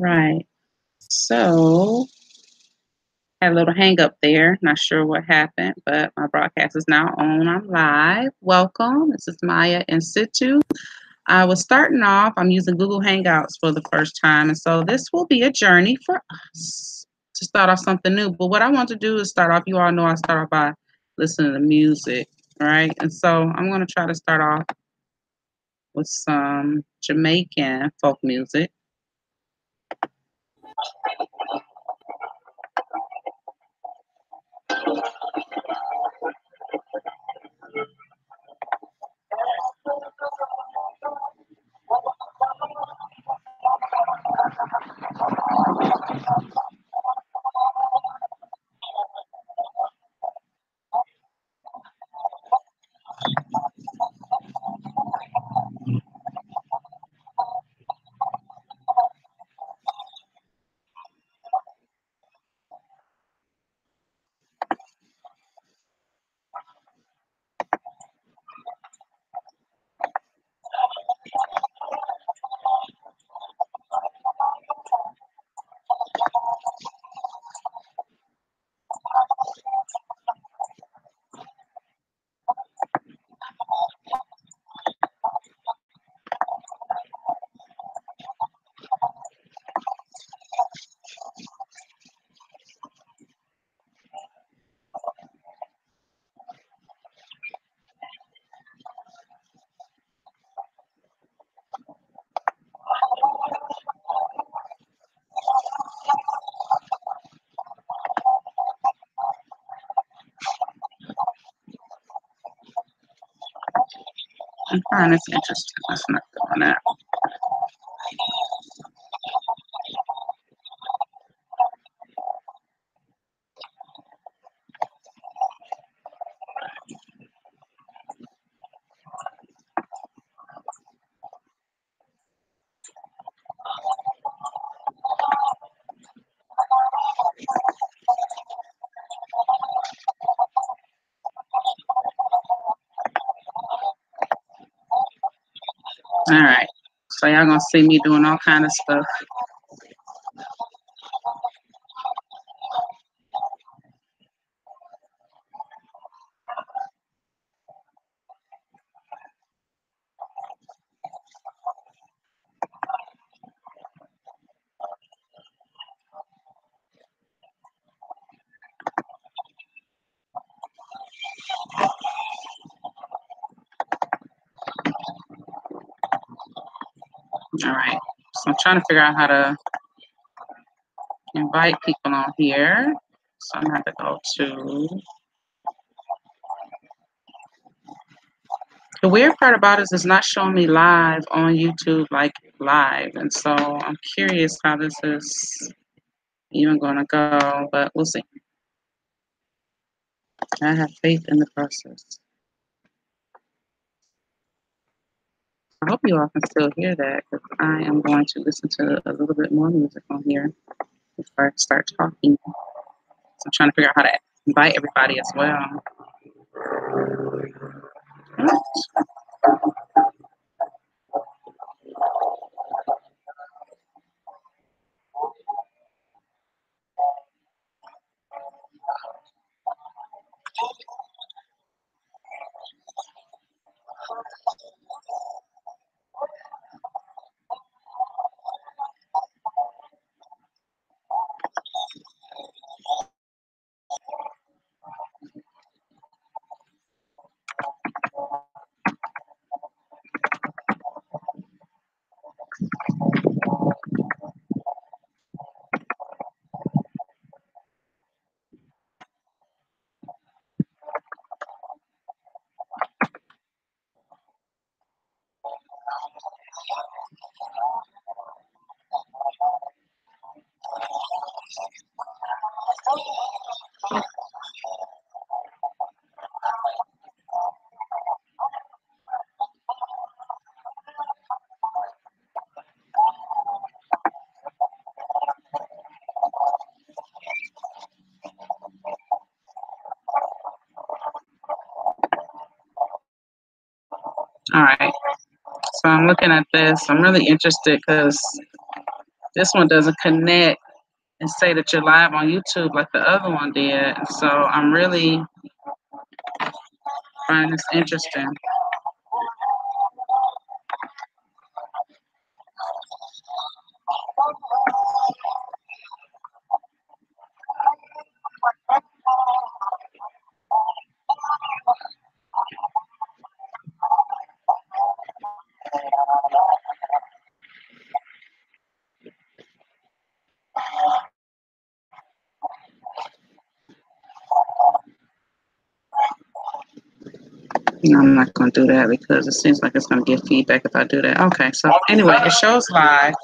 Right. So, had a little hang up there. Not sure what happened, but my broadcast is now on. I'm live. Welcome. This is Maya in situ. I was starting off, I'm using Google Hangouts for the first time. And so this will be a journey for us to start off something new. But what I want to do is start off, you all know I start off by listening to music, right? And so I'm going to try to start off with some Jamaican folk music. I find this interesting. Let's not doing that. All right. So y'all gonna see me doing all kind of stuff. All right. So I'm trying to figure out how to invite people on here. So I'm gonna have to go to. The weird part about it is it's not showing me live on YouTube, like live. And so I'm curious how this is even gonna go, but we'll see. I have faith in the process. I hope you all can still hear that because I am going to listen to a little bit more music on here before I start talking. So I'm trying to figure out how to invite everybody as well. All right. So I'm looking at this. I'm really interested because This one doesn't connect and say that you're live on YouTube like the other one did. And so I'm really finding this interesting. No, I'm not going to do that because it seems like it's going to give feedback if I do that. Okay, so anyway, it shows live,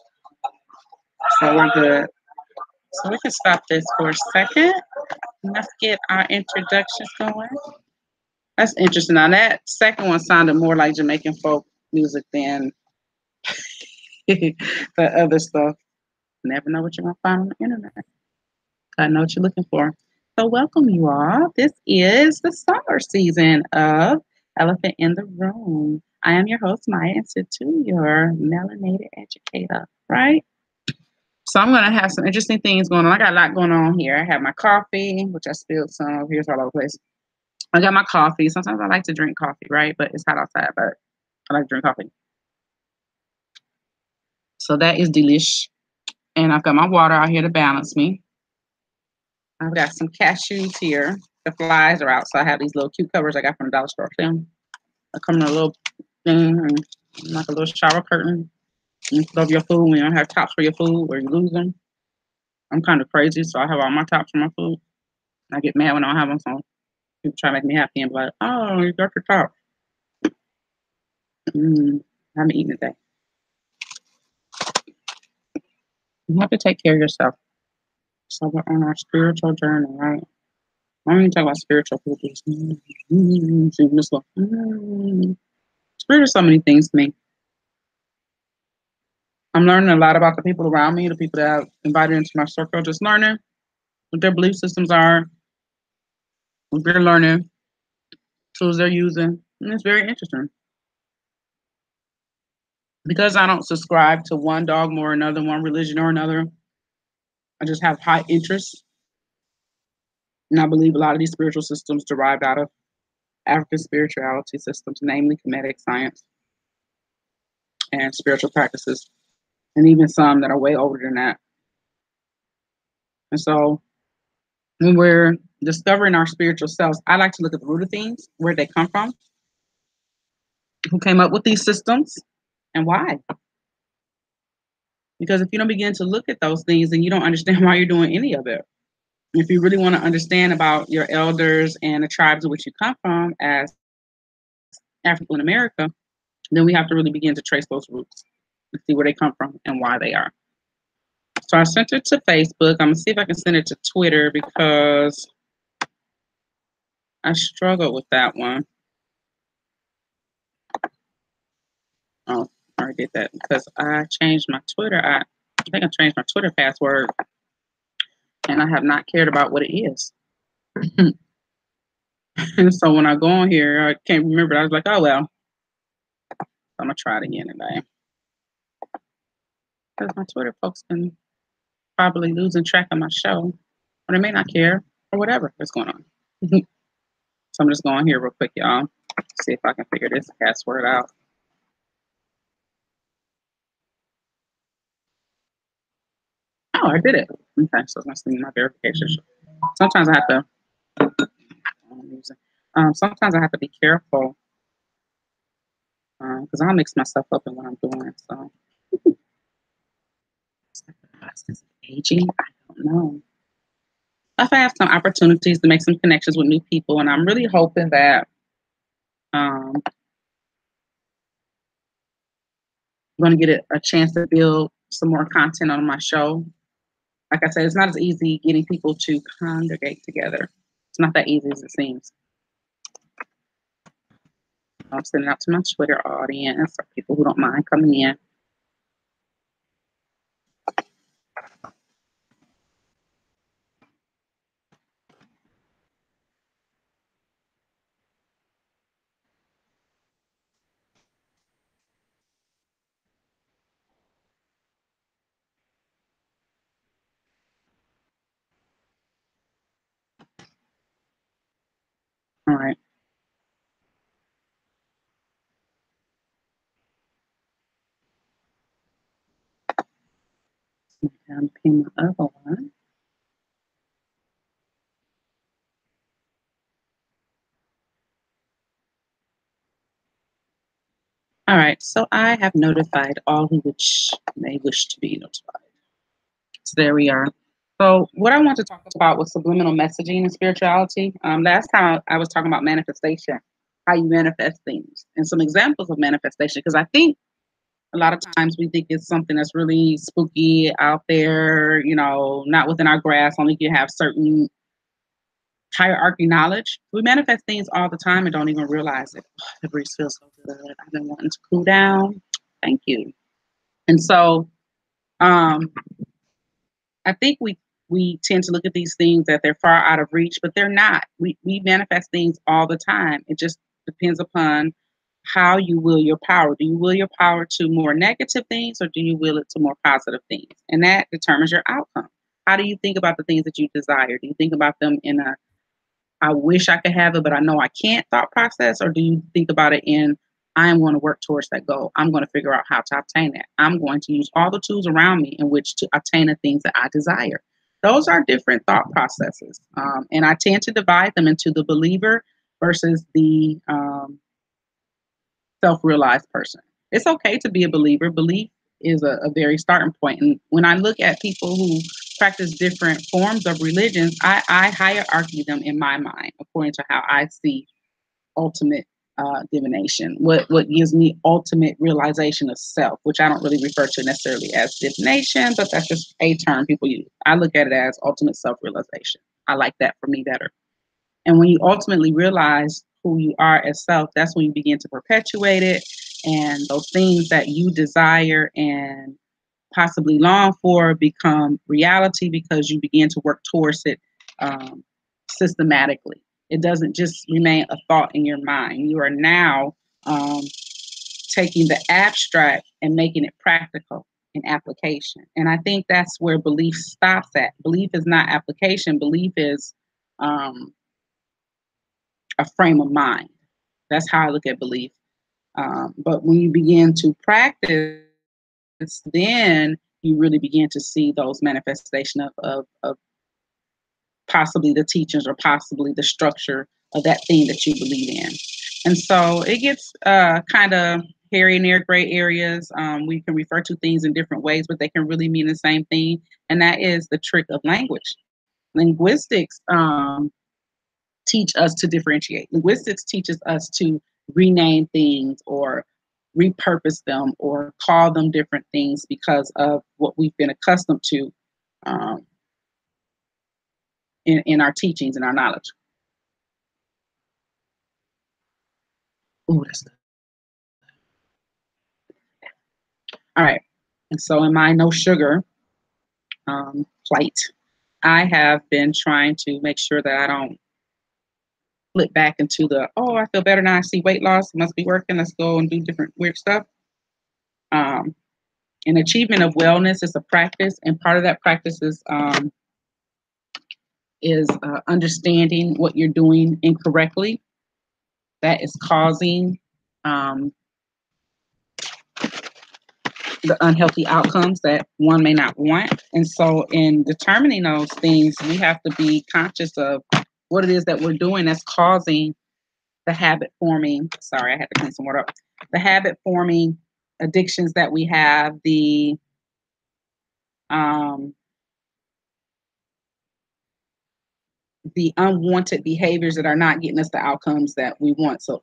so we're good. So we can stop this for a second. Let's get our introductions going. That's interesting. Now that second one sounded more like Jamaican folk music than the other stuff. Never know what you're going to find on the internet. I know what you're looking for. So welcome you all. This is the summer season of Elephant in the Room. I am your host, Maya Institute, your melanated educator, right? So I'm going to have some interesting things going on. I got a lot going on here. I have my coffee, which I spilled some over here all over the place. I got my coffee. Sometimes I like to drink coffee, right? But it's hot outside, but I like to drink coffee. So that is delish. And I've got my water out here to balance me. I've got some cashews here. The flies are out, so I have these little cute covers I got from the dollar store. I come in a little thing, and like a little shower curtain. You put over your food when you don't have tops for your food or you lose them. I'm kind of crazy, so I have all my tops for my food. I get mad when I don't have them, so people try to make me happy and be like, "Oh, you got your top." I haven't eaten today. You have to take care of yourself. So we're on our spiritual journey, right? I don't even talk about spiritual people. Spirit is so many things to me. I'm learning a lot about the people around me, the people that I've invited into my circle, just learning what their belief systems are, what they're learning, tools they're using. And it's very interesting. Because I don't subscribe to one dogma or another, one religion or another, I just have high interest. And I believe a lot of these spiritual systems derived out of African spirituality systems, namely Kemetic science and spiritual practices, and even some that are way older than that. And so when we're discovering our spiritual selves, I like to look at the root of things, where they come from, who came up with these systems, and why. Because if you don't begin to look at those things, then you don't understand why you're doing any of it. If you really want to understand about your elders and the tribes in which you come from as African America, then we have to really begin to trace those roots and see where they come from and why they are. So I sent it to Facebook. I'm going to see if I can send it to Twitter because I struggled with that one. Oh, I already did that because I changed my Twitter. I think I changed my Twitter password and I have not cared about what it is. And so when I go on here, I can't remember. I was like, oh, well, I'm going to try it again today. Because my Twitter folks can probably losing track of my show, or they may not care, or whatever is going on. So I'm just going here real quick, y'all. See if I can figure this password out. Oh, I did it. Okay, so it's not seeing my verification. Sometimes I have to. Sometimes I have to be careful because I'll mix myself up in what I'm doing. So, aging, I don't know. If I have some opportunities to make some connections with new people, and I'm really hoping that I'm going to get a chance to build some more content on my show. Like I said, it's not as easy getting people to congregate together. It's not that easy as it seems. I'm sending out to my Twitter audience or people who don't mind coming in. I'm pin my other one. All right, so I have notified all who which may wish to be notified. So there we are. So what I want to talk about was subliminal messaging and spirituality. Last time I was talking about manifestation, how you manifest things, and some examples of manifestation. Because I think a lot of times we think it's something that's really spooky out there, not within our grasp. Only you have certain hierarchy knowledge. We manifest things all the time and don't even realize it. Oh, the breeze feels so good. I've been wanting to cool down. Thank you. And so um, I think we tend to look at these things that they're far out of reach, but they're not. We manifest things all the time. It just depends upon how you will your power. Do you will your power to more negative things or do you will it to more positive things? And that determines your outcome. How do you think about the things that you desire? Do you think about them in a I wish I could have it, but I know I can't thought process? Or do you think about it in, I'm going to work towards that goal. I'm going to figure out how to obtain that. I'm going to use all the tools around me in which to obtain the things that I desire. Those are different thought processes. And I tend to divide them into the believer versus the self-realized person. It's okay to be a believer. Belief is a very starting point. And when I look at people who practice different forms of religions, I hierarchy them in my mind according to how I see ultimate divination. What gives me ultimate realization of self, which I don't really refer to necessarily as divination, but that's just a term people use. I look at it as ultimate self-realization. I like that for me better. And when you ultimately realize who you are as self, that's when you begin to perpetuate it. And those things that you desire and possibly long for become reality because you begin to work towards it systematically. It doesn't just remain a thought in your mind. You are now taking the abstract and making it practical in application. And I think that's where belief stops at. Belief is not application, belief is a frame of mind. That's how I look at belief. But when you begin to practice, then you really begin to see those manifestation of possibly the teachings or possibly the structure of that thing that you believe in. And so it gets kind of hairy near gray areas. We can refer to things in different ways, but they can really mean the same thing. And that is the trick of language. Linguistics teach us to differentiate. Linguistics teaches us to rename things or repurpose them or call them different things because of what we've been accustomed to um, in our teachings and our knowledge. Ooh, that's good. All right. And so in my no sugar plate, I have been trying to make sure that I don't flip back into the, oh, I feel better now. I see weight loss. It must be working. Let's go and do different weird stuff. An achievement of wellness is a practice, and part of that practice is understanding what you're doing incorrectly that is causing um, the unhealthy outcomes that one may not want. And so, in determining those things, we have to be conscious of what it is that we're doing that's causing the habit forming. Sorry, I had to clean some water up. The habit forming addictions that we have, um, the unwanted behaviors that are not getting us the outcomes that we want. So,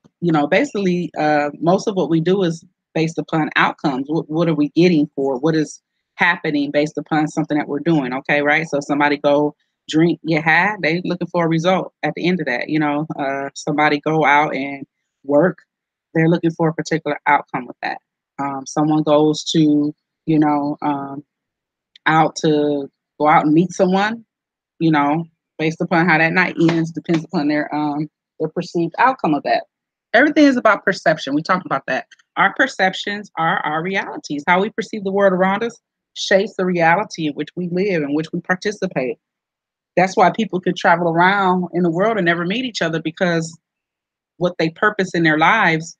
basically, most of what we do is based upon outcomes. What are we getting for? What is happening based upon something that we're doing? Okay, right? So, somebody go drink, get high, they looking for a result at the end of that. Somebody go out and work, they're looking for a particular outcome with that. Someone goes to, out to go out and meet someone, you know, based upon how that night ends, depends upon their perceived outcome of that. Everything is about perception. We talked about that. Our perceptions are our realities. How we perceive the world around us shapes the reality in which we live, in which we participate. That's why people could travel around in the world and never meet each other, because what they purpose in their lives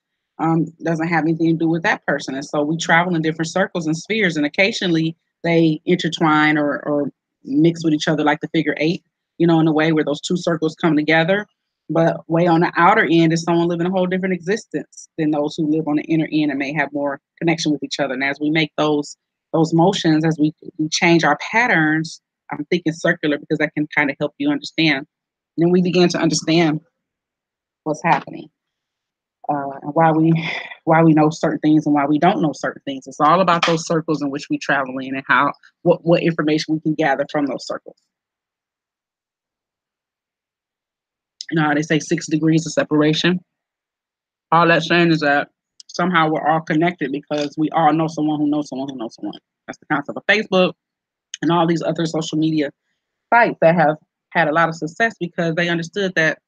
doesn't have anything to do with that person. And so we travel in different circles and spheres, and occasionally they intertwine or mix with each other like the figure eight, in a way where those two circles come together. But way on the outer end is someone living a whole different existence than those who live on the inner end and may have more connection with each other. And as we make those motions, as we change our patterns, I'm thinking circular because that can kind of help you understand. And then we begin to understand what's happening, and why we know certain things and why we don't know certain things. It's all about those circles in which we travel in and how what information we can gather from those circles. They say 6 degrees of separation. All that's saying is that somehow we're all connected because we all know someone who knows someone who knows someone. That's the concept of Facebook and all these other social media sites that have had a lot of success because they understood that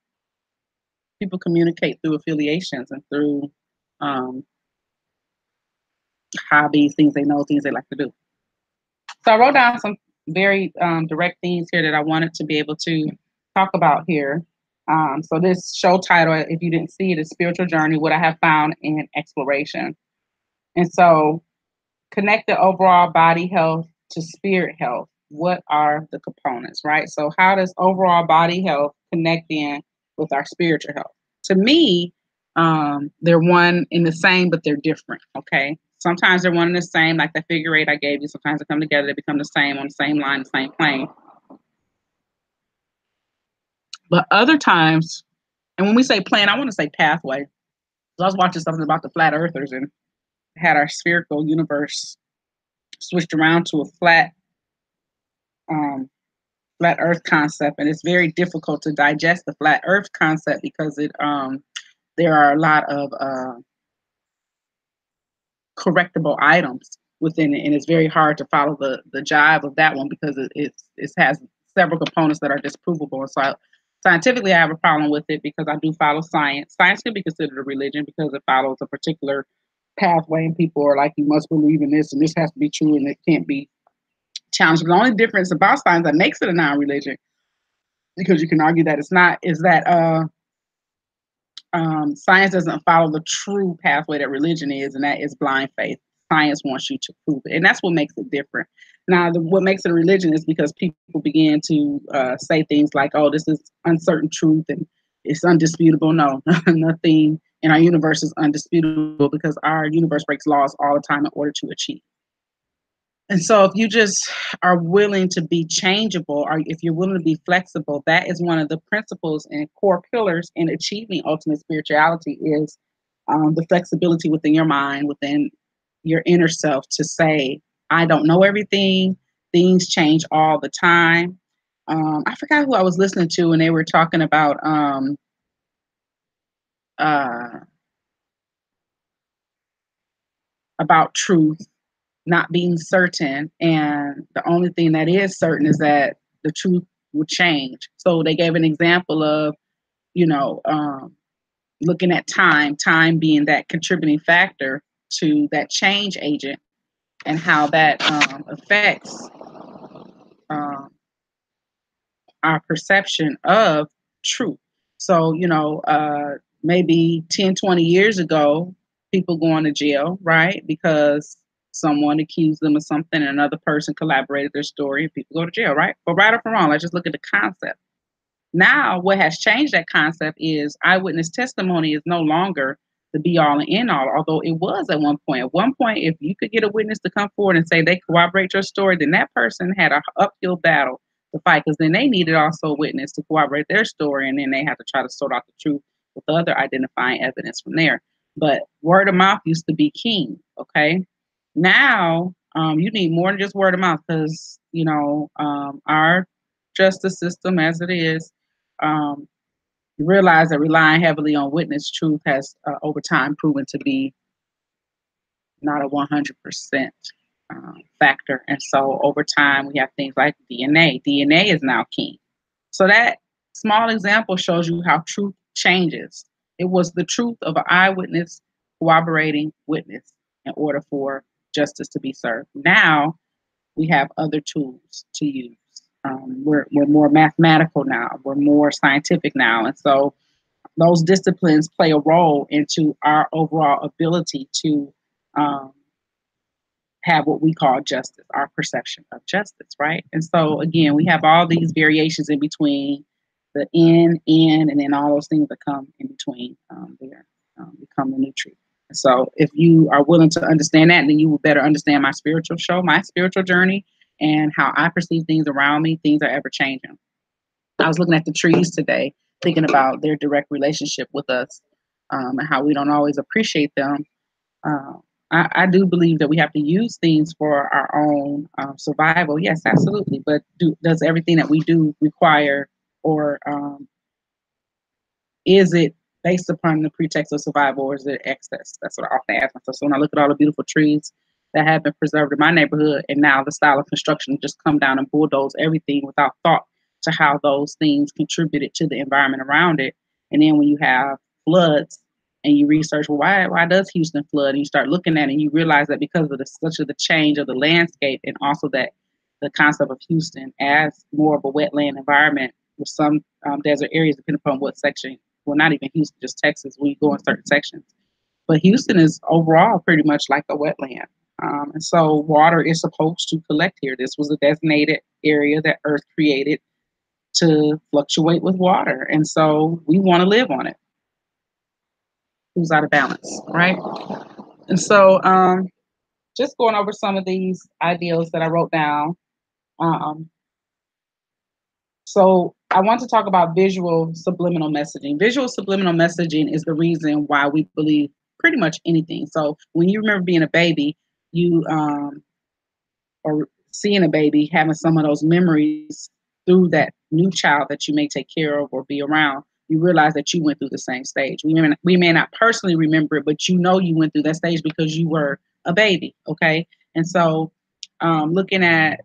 people communicate through affiliations and through hobbies, things they know, things they like to do. So I wrote down some very direct themes here that I wanted to be able to talk about here. So this show title, if you didn't see it, is Spiritual Journey, What I Have Found in Exploration. And so connect the overall body health to spirit health. What are the components, right? So how does overall body health connect in with our spiritual health? To me, they're one in the same, but they're different, okay? Sometimes they're one and the same, like the figure eight I gave you. Sometimes they come together, they become the same on the same line, the same plane. But other times, and when we say plane, I want to say pathway. So I was watching something about the flat earthers and had our spherical universe switched around to a flat earth concept, and it's very difficult to digest the flat earth concept because there are a lot of correctable items within it, and it's very hard to follow the jive of that one because it has several components that are disprovable. And so scientifically I have a problem with it because I do follow science. Science can be considered a religion because it follows a particular pathway, and people are like, you must believe in this and this has to be true and it can't be challenged. But the only difference about science that makes it a non-religion, because you can argue that it's not, is that science doesn't follow the true pathway that religion is, and that is blind faith. Science wants you to prove it, and that's what makes it different. Now, what makes it a religion is because people begin to say things like, "Oh, this is uncertain truth and it's undisputable." No, nothing in our universe is undisputable because our universe breaks laws all the time in order to achieve. And so if you just are willing to be changeable, or if you're willing to be flexible, that is one of the principles and core pillars in achieving ultimate spirituality is the flexibility within your mind, within your inner self to say, I don't know everything. Things change all the time. I forgot who I was listening to, and they were talking uh, about truth not being certain, and the only thing that is certain is that the truth will change. So they gave an example of, looking at time being that contributing factor to that change agent, and how that affects um, our perception of truth. So, maybe 10, 20 years ago, people going to jail, right? Because someone accused them of something and another person collaborated their story, and people go to jail, right? But right or wrong, let's just look at the concept. Now, what has changed that concept is eyewitness testimony is no longer the be all and end all, although it was at one point. At one point, if you could get a witness to come forward and say they corroborate your story, then that person had an uphill battle to fight, because then they needed also a witness to corroborate their story, and then they had to try to sort out the truth with other identifying evidence from there. But word of mouth used to be king, okay? Now, you need more than just word of mouth because, our justice system as it is, you realize that relying heavily on witness truth has over time proven to be not a 100% factor. And so over time, we have things like DNA. DNA is now king. So that small example shows you how truth changes. It was the truth of an eyewitness corroborating witness in order for justice to be served. Now we have other tools to use. We're more mathematical now. We're more scientific now. And so those disciplines play a role into our overall ability to have what we call justice, our perception of justice, right? And so again, we have all these variations in between the in, and then all those things that come in between there become the new truth. So if you are willing to understand that, then you will better understand my spiritual show, my spiritual journey, and how I perceive things around me. Things are ever changing. I was looking at the trees today, thinking about their direct relationship with us, and how we don't always appreciate them. Uh, I do believe that we have to use things for our own survival. Yes, absolutely. But does everything that we do require, or is it based upon the pretext of survival, or is it excess? That's what I often ask myself. So when I look at all the beautiful trees that have been preserved in my neighborhood, and now the style of construction just come down and bulldoze everything without thought to how those things contributed to the environment around it. And then when you have floods and you research, well, why does Houston flood? And you start looking at it and you realize that because of such of the change of the landscape, and also that the concept of Houston as more of a wetland environment with some desert areas, depending upon what section, well, not even Houston, just Texas, when you go in certain sections. But Houston is overall pretty much like a wetland. And so water is supposed to collect here. This was a designated area that Earth created to fluctuate with water. And so we want to live on it. Who's out of balance, right? And so just going over some of these ideals that I wrote down. So I want to talk about visual subliminal messaging. Visual subliminal messaging is the reason why we believe pretty much anything. So when you remember being a baby, you or seeing a baby, having some of those memories through that new child that you may take care of or be around, you realize that you went through the same stage. We may not personally remember it, but you know you went through that stage because you were a baby, okay? And so looking at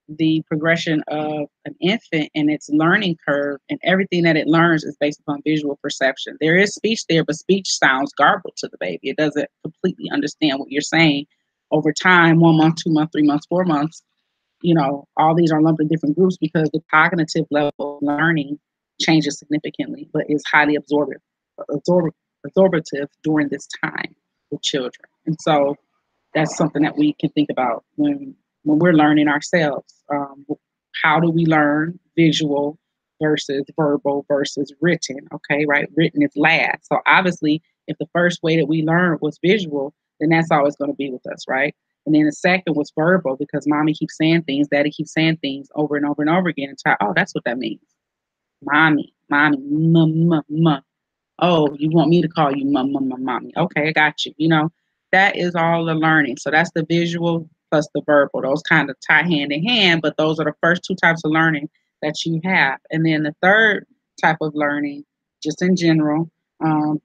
the progression of an infant and its learning curve, and everything that it learns is based upon visual perception. There is speech there, but speech sounds garbled to the baby. It doesn't completely understand what you're saying. Over time, 1 month, 2 months, 3 months, 4 months, all these are lumped in different groups because the cognitive level of learning changes significantly, but is highly absorbative during this time with children. And so that's something that we can think about when we're learning ourselves. How do we learn? Visual versus verbal versus written, okay, right? Written is last. So obviously, if the first way that we learned was visual, then that's always going to be with us, right? And then the second was verbal because mommy keeps saying things, daddy keeps saying things over and over and over again. And oh, that's what that means. Mommy, mama. Oh, you want me to call you mommy. Okay, I got you. That is all the learning. So that's the visual plus the verbal. Those kind of tie hand in hand, but those are the first two types of learning that you have. And then the third type of learning, just in general,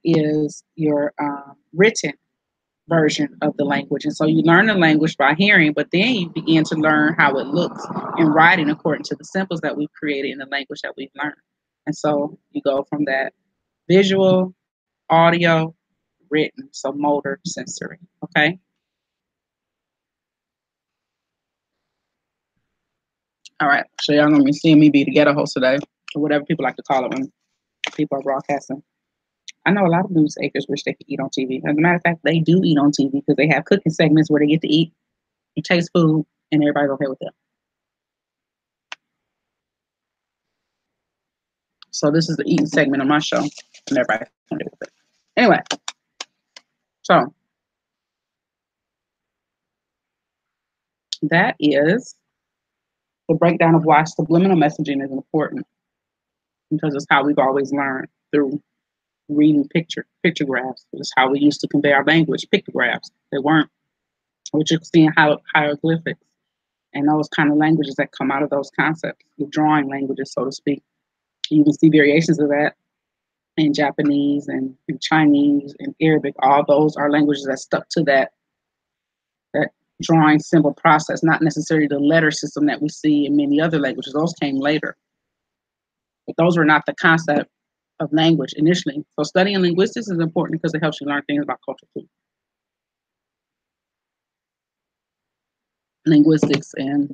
is your written version of the language. And so you learn the language by hearing, but then you begin to learn how it looks in writing according to the symbols that we've created in the language that we've learned. And so you go from that visual, audio, written, so motor, sensory, okay? All right, so y'all gonna be seeing me be the ghetto host today, or whatever people like to call it when people are broadcasting. I know a lot of news anchors wish they could eat on TV. As a matter of fact, they do eat on TV because they have cooking segments where they get to eat and taste food, and everybody's okay with that. So this is the eating segment of my show, and everybody's okay with it. Anyway, so that is the breakdown of why subliminal messaging is important, because it's how we've always learned through reading pictographs. It's how we used to convey our language, pictographs. They weren't, we're just seeing hieroglyphics and those kind of languages that come out of those concepts, the drawing languages, so to speak. You can see variations of that in Japanese and in Chinese and Arabic. All those are languages that stuck to that drawing symbol process, not necessarily the letter system that we see in many other languages. Those came later. But those were not the concept of language initially. So studying linguistics is important because it helps you learn things about culture too. Linguistics and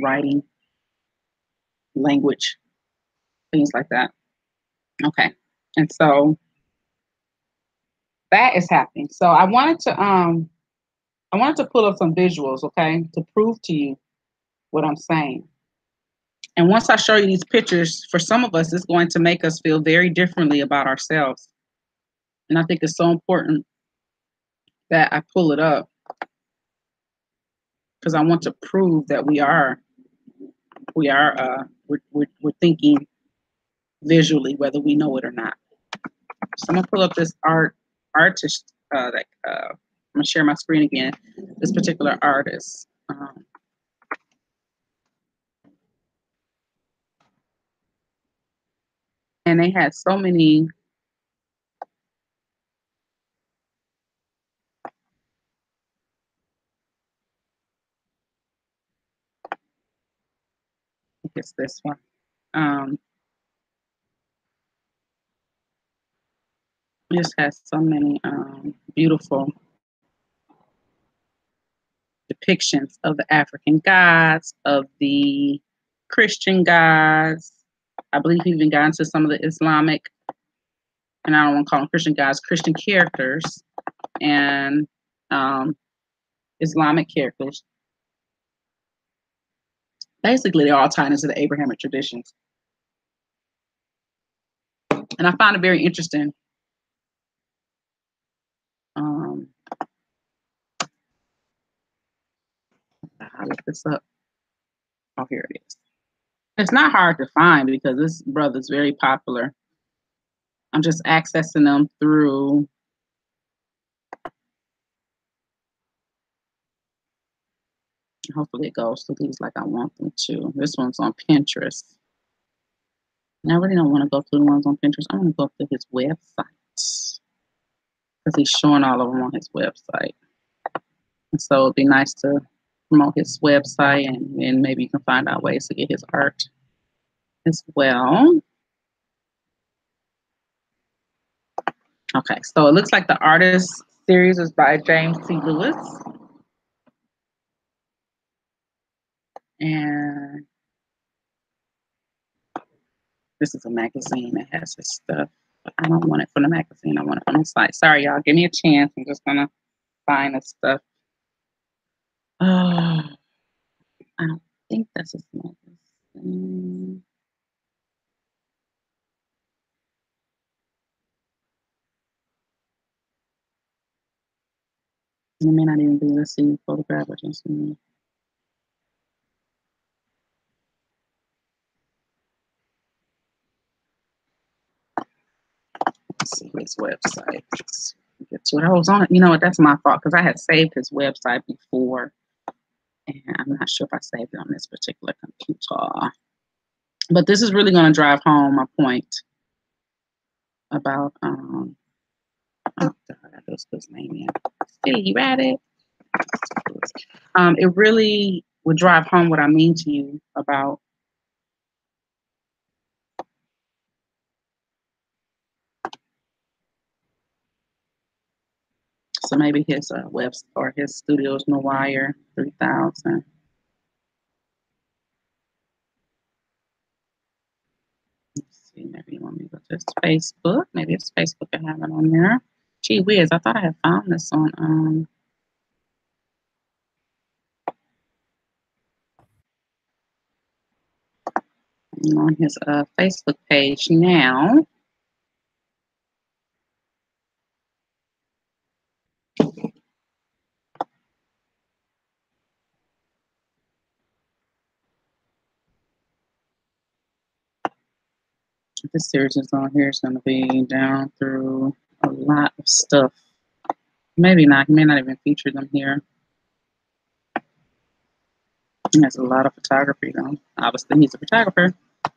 writing, language, things like that. Okay. And so that is happening. So I wanted I wanted to pull up some visuals, okay, to prove to you what I'm saying. And once I show you these pictures, for some of us, it's going to make us feel very differently about ourselves. And I think it's so important that I pull it up because I want to prove that we're thinking visually, whether we know it or not. So I'm gonna pull up this artist. I'm gonna share my screen again. This particular artist. And they had so many. I think it's this one. Just has so many beautiful depictions of the African gods, of the Christian gods. I believe he even got into some of the Islamic, and I don't want to call them Christian gods, Christian characters and Islamic characters. Basically, they're all tied into the Abrahamic traditions. And I found it very interesting. I look this up. Oh, here it is. It's not hard to find because this brother's very popular. I'm just accessing them through hopefully it goes to these like I want them to. This one's on Pinterest. And I really don't want to go through the ones on Pinterest. I want to go to his website because he's showing all of them on his website. And so it'd be nice to promote his website and then maybe you can find out ways to get his art as well. Okay, so it looks like the artist series is by James C. Lewis. And this is a magazine that has his stuff. But I don't want it from the magazine. I want it from the site. Sorry, y'all. Give me a chance. I'm just going to find the stuff. I don't think that's his magazine. It may not even be, let's see, photograph or just me. Let's see his website. Get to it. I was on it. You know what? That's my fault because I had saved his website before. And I'm not sure if I saved it on this particular computer. But this is really going to drive home my point about, oh, God, I just put his name in. See, you read it? It really would drive home what I mean to you about so maybe his web or his studio's No Wire 3000. Let's see, maybe you want me to go to his Facebook. Maybe his Facebook I have it on there. Gee whiz, I thought I had found this on his Facebook page now. This series is on here. It's going to be down through a lot of stuff. Maybe not. He may not even feature them here. There's a lot of photography though. Obviously, he's a photographer. Do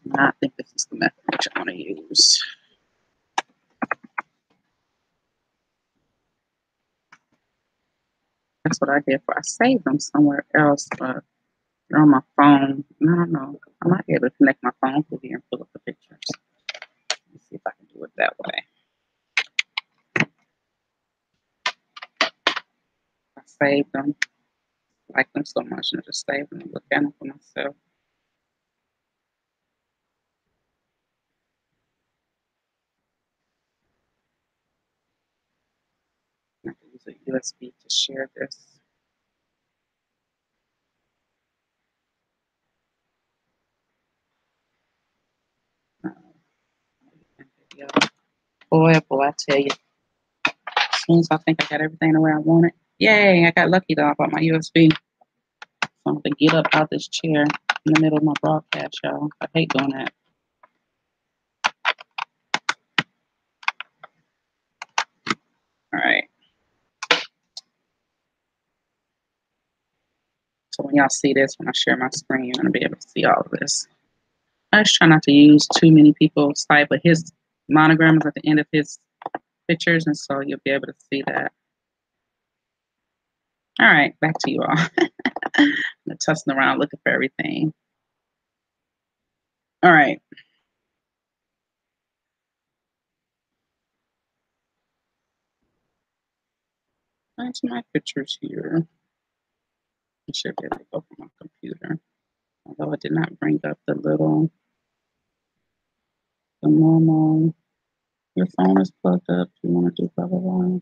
not think this is the method which I want to use. That's what I did for. I saved them somewhere else, but they're on my phone. I don't know. I might be able to connect my phone to here and pull up the pictures. Let's see if I can do it that way. I saved them. I like them so much, and I just saved them and look at them for myself. I can use use a USB to share this. Video. Boy, I tell you, as soon as I think I got everything the way I want it, yay! I got lucky though. I bought my USB. So I'm gonna get up out this chair in the middle of my broadcast, y'all. I hate doing that. All right. So when y'all see this, when I share my screen, you're gonna be able to see all of this. I just try not to use too many people's site, but his monogram is at the end of his pictures, and so you'll be able to see that. All right, back to you all. I'm tussling around looking for everything. All right. That's my pictures here. I should be able to go from my computer. Although I did not bring up the normal, your phone is plugged up, you want to do blah, blah, blah.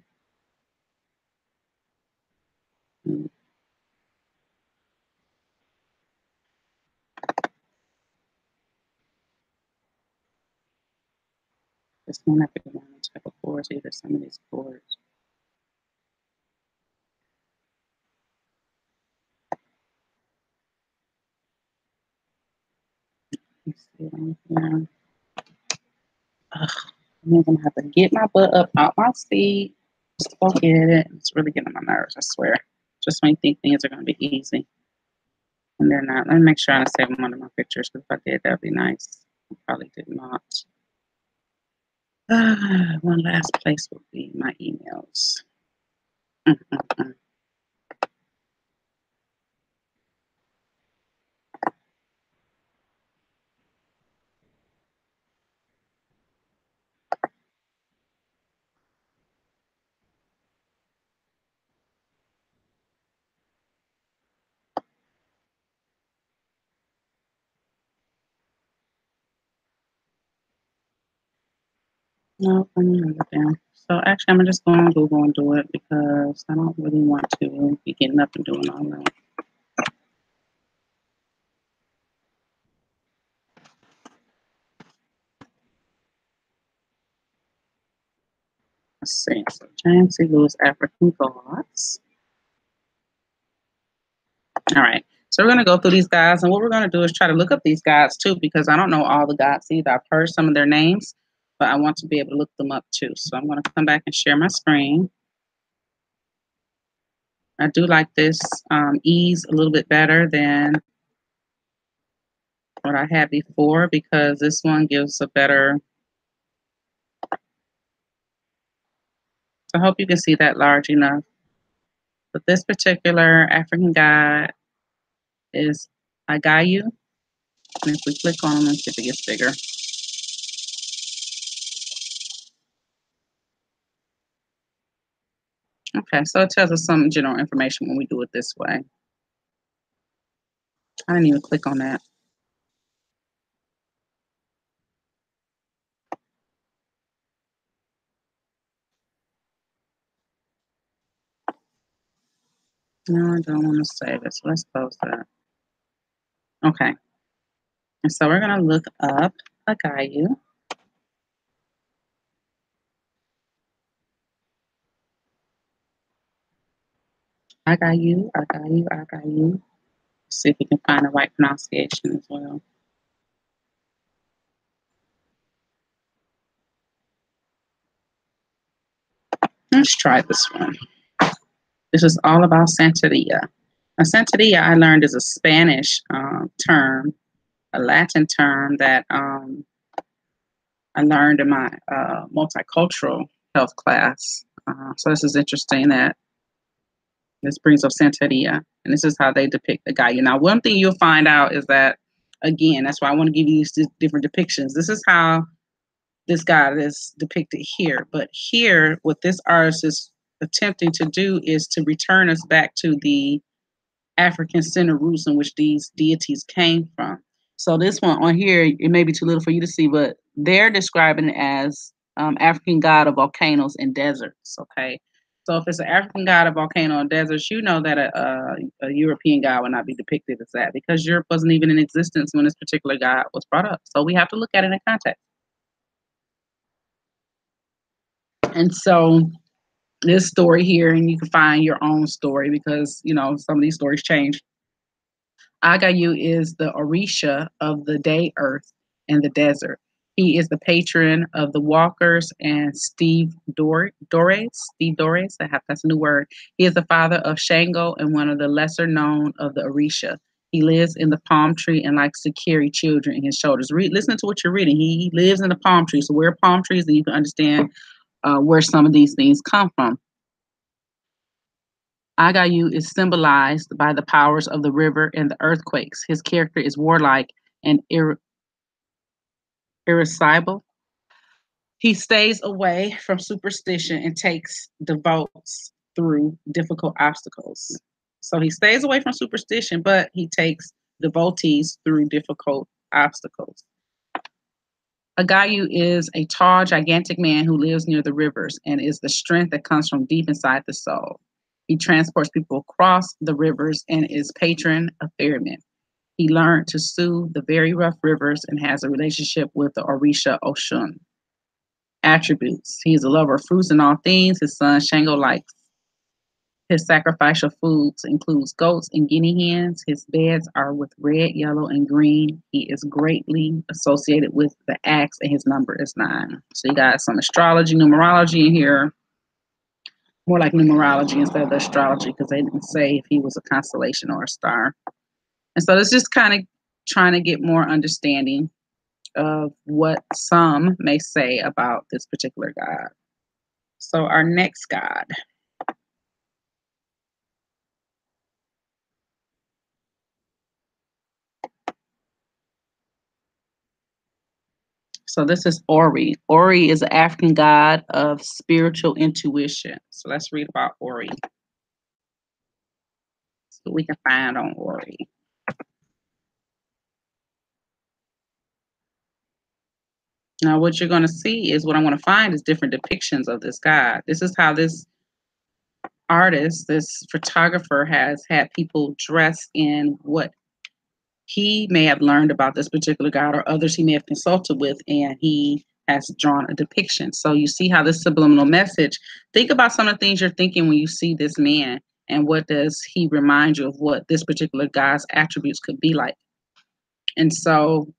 This one have to go on the type of boards, either some of these boards. Let's see it on here. I'm gonna have to get my butt up out my seat. Just forget it. It's really getting on my nerves, I swear. Just when you think things are gonna be easy. And they're not. Let me make sure I save one of my pictures, because if I did, that'd be nice. I probably did not. One last place would be my emails. No, I'm not looking. So actually, I'm just going to Google and do it, because I don't really want to be getting up and doing all that. Let's see. So James C. Lewis, African Gods. All right. So we're going to go through these guys, and what we're going to do is try to look up these guys too, because I don't know all the gods either. I've heard some of their names, but I want to be able to look them up too. So I'm going to come back and share my screen. I do like this ease a little bit better than what I had before, because this one gives a better. So I hope you can see that large enough. But this particular African god is Agayu. And if we click on him, let's see if it gets bigger. Okay, so it tells us some general information when we do it this way. I didn't even click on that. No, I don't want to save it, so let's close that. Okay, and so we're going to look up Agayu. Agayu. See if we can find the right pronunciation as well. Let's try this one. This is all about Santeria. Now, Santeria, I learned, is a Spanish term, a Latin term that I learned in my multicultural health class. So this is interesting that this brings up Santeria, and this is how they depict the guy. Now, one thing you'll find out is that, again, that's why I want to give you these different depictions. This is how this god is depicted here. But here, what this artist is attempting to do is to return us back to the African center roots in which these deities came from. So this one on here, it may be too little for you to see, but they're describing it as African god of volcanoes and deserts. Okay, So if it's an African god, a volcano, and deserts, you know that a European god would not be depicted as that because Europe wasn't even in existence when this particular god was brought up. So we have to look at it in context. And so this story here, and you can find your own story because some of these stories change. Agayu is the Orisha of the day earth and the desert. He is the patron of the walkers and Steve Dores, that's a new word. He is the father of Shango and one of the lesser known of the Orisha. He lives in the palm tree and likes to carry children in his shoulders. Listen to what you're reading. He lives in the palm tree. So where palm trees, then you can understand where some of these things come from. Agayu is symbolized by the powers of the river and the earthquakes. His character is warlike and irascible. He stays away from superstition and takes devotes through difficult obstacles. So he stays away from superstition, but he takes devotees through difficult obstacles. Agayu is a tall, gigantic man who lives near the rivers and is the strength that comes from deep inside the soul. He transports people across the rivers and is patron of ferrymen. He learned to soothe the very rough rivers and has a relationship with the Orisha Oshun. Attributes. He is a lover of fruits and all things. His son Shango likes. His sacrificial foods includes goats and guinea hens. His beds are with red, yellow, and green. He is greatly associated with the axe, and his number is 9. So you got some astrology, numerology in here. More like numerology instead of the astrology because they didn't say if he was a constellation or a star. And so it's just kind of trying to get more understanding of what some may say about this particular god. So our next god. So this is Ori. Ori is an African god of spiritual intuition. So let's read about Ori. So we can find on Ori. Now what you're going to see is what I want to find is different depictions of this god. This is how this artist, this photographer has had people dress in what he may have learned about this particular god or others he may have consulted with, and he has drawn a depiction. So you see how this subliminal message, think about some of the things you're thinking when you see this man, and what does he remind you of what this particular god's attributes could be like. And so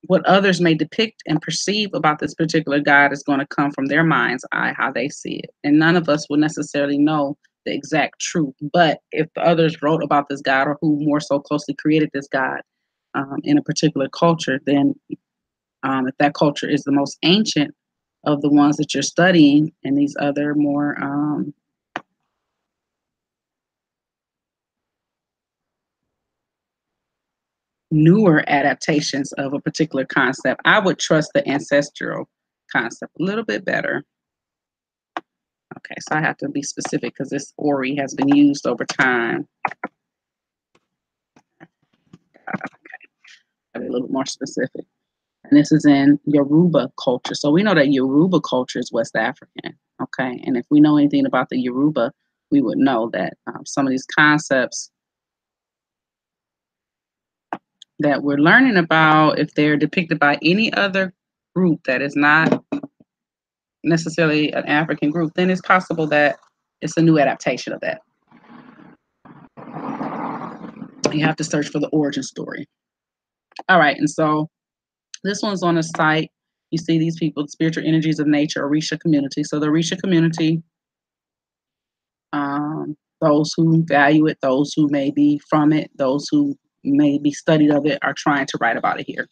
what others may depict and perceive about this particular God is going to come from their mind's eye, how they see it. And none of us will necessarily know the exact truth. But if the others wrote about this God or who more so closely created this God in a particular culture, then if that culture is the most ancient of the ones that you're studying and these other more newer adaptations of a particular concept, I would trust the ancestral concept a little bit better. Okay, so I have to be specific because this Ori has been used over time. Okay, I'll be a little more specific. And this is in Yoruba culture. So we know that Yoruba culture is West African. Okay, and if we know anything about the Yoruba, we would know that some of these concepts that we're learning about, if they're depicted by any other group that is not necessarily an African group, then it's possible that it's a new adaptation of that. You have to search for the origin story. All right, and so this one's on a site. You see these people, spiritual energies of nature, Orisha community. So the Orisha community, those who value it, those who may be from it, those who may be studied of it are trying to write about it here.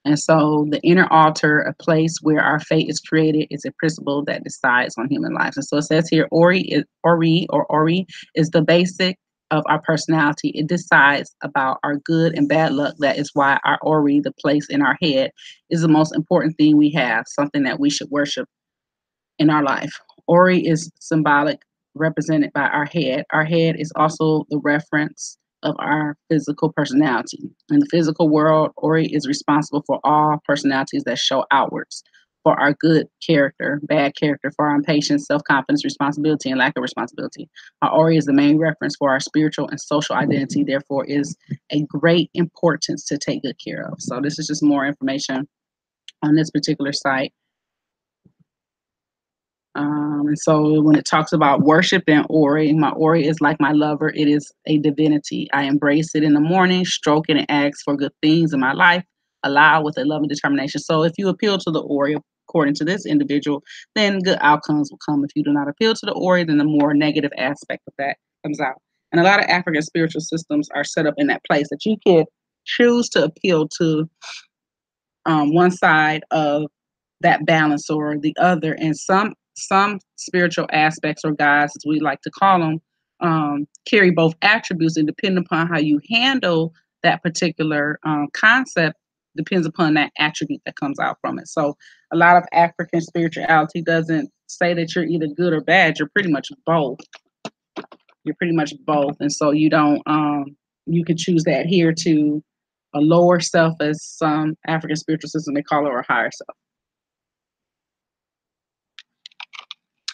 And so the inner altar, a place where our fate is created, is a principle that decides on human lives. And so it says here, Ori is the basic of our personality. It decides about our good and bad luck. That is why our Ori, the place in our head, is the most important thing we have, something that we should worship in our life. Ori is symbolic, represented by our head. Our head is also the reference of our physical personality. In the physical world, Ori is responsible for all personalities that show outwards. for our good character, bad character for our impatience, self-confidence, responsibility, and lack of responsibility. Our aura is the main reference for our spiritual and social identity, therefore is a great importance to take good care of. So this is just more information on this particular site. And so when it talks about worship and aura, my aura is like my lover. It is a divinity. I embrace it in the morning, stroke it, and ask for good things in my life, allow with a loving determination. So if you appeal to the aura, according to this individual, then good outcomes will come. If you do not appeal to the aura, then the more negative aspect of that comes out. And a lot of African spiritual systems are set up in that place that you can choose to appeal to one side of that balance or the other. And some spiritual aspects or guides, as we like to call them, carry both attributes, and depending upon how you handle that particular concept depends upon that attribute that comes out from it. So a lot of African spirituality doesn't say that you're either good or bad. You're pretty much both. You're pretty much both. And so you don't you can choose to adhere to a lower self, as some African spiritual system they call it, or a higher self.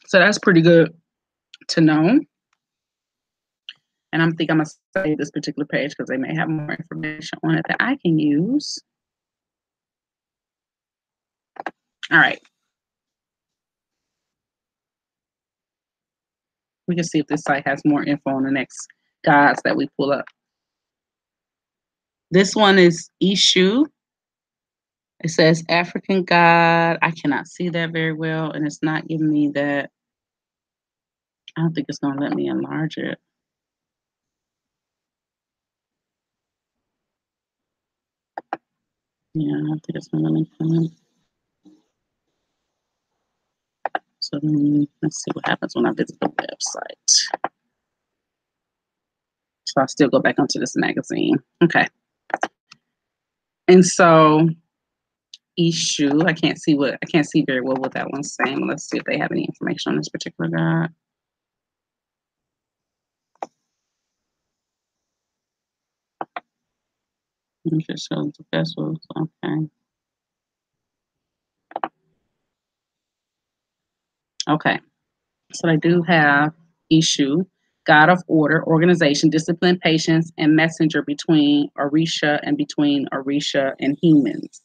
So that's pretty good to know. And I'm going to save this particular page because they may have more information on it that I can use. All right. We can see if this site has more info on the next gods that we pull up. This one is Ishu. It says African god. I cannot see that very well, and it's not giving me that. I don't think it's going to let me enlarge it. Yeah, I don't think it's going to let me come in. So let's see what happens when I visit the website. So I'll still go back onto this magazine. Okay. And so Ishu, I can't see very well what that one's saying. Let's see if they have any information on this particular god. It just shows the vessels. Okay. Okay. So I do have Ishu, god of order, organization, discipline, patience, and messenger between Orisha and humans.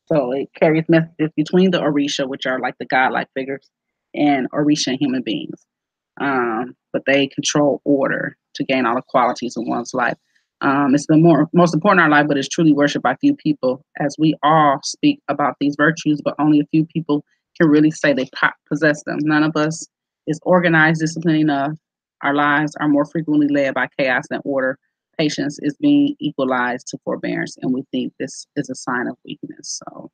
So it carries messages between the Orisha, which are like the godlike figures, and Orisha and human beings. But they control order to gain all the qualities in one's life. It's the most important in our life, but it's truly worshipped by few people, as we all speak about these virtues, but only a few people can really say they possess them. None of us is organized, disciplined enough. Our lives are more frequently led by chaos than order. Patience is being equalized to forbearance, and we think this is a sign of weakness. So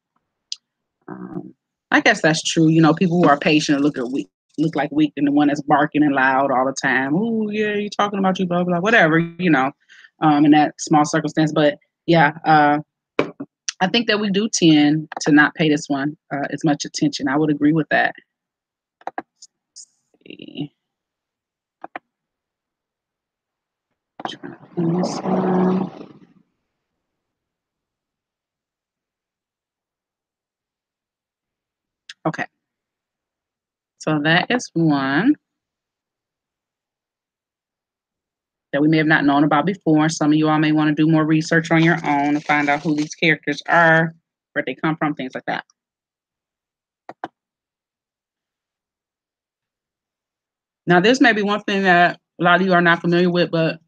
I guess that's true. You know, people who are patient look like weak, and the one that's barking and loud all the time. Oh yeah, you're talking about you, blah blah, whatever. You know, in that small circumstance. But yeah, I think that we do tend to not pay this one as much attention. I would agree with that. Let's see. This one. Okay. So that is one that we may have not known about before. Some of you all may want to do more research on your own to find out who these characters are, where they come from, things like that. Now, this may be one thing that a lot of you are not familiar with, but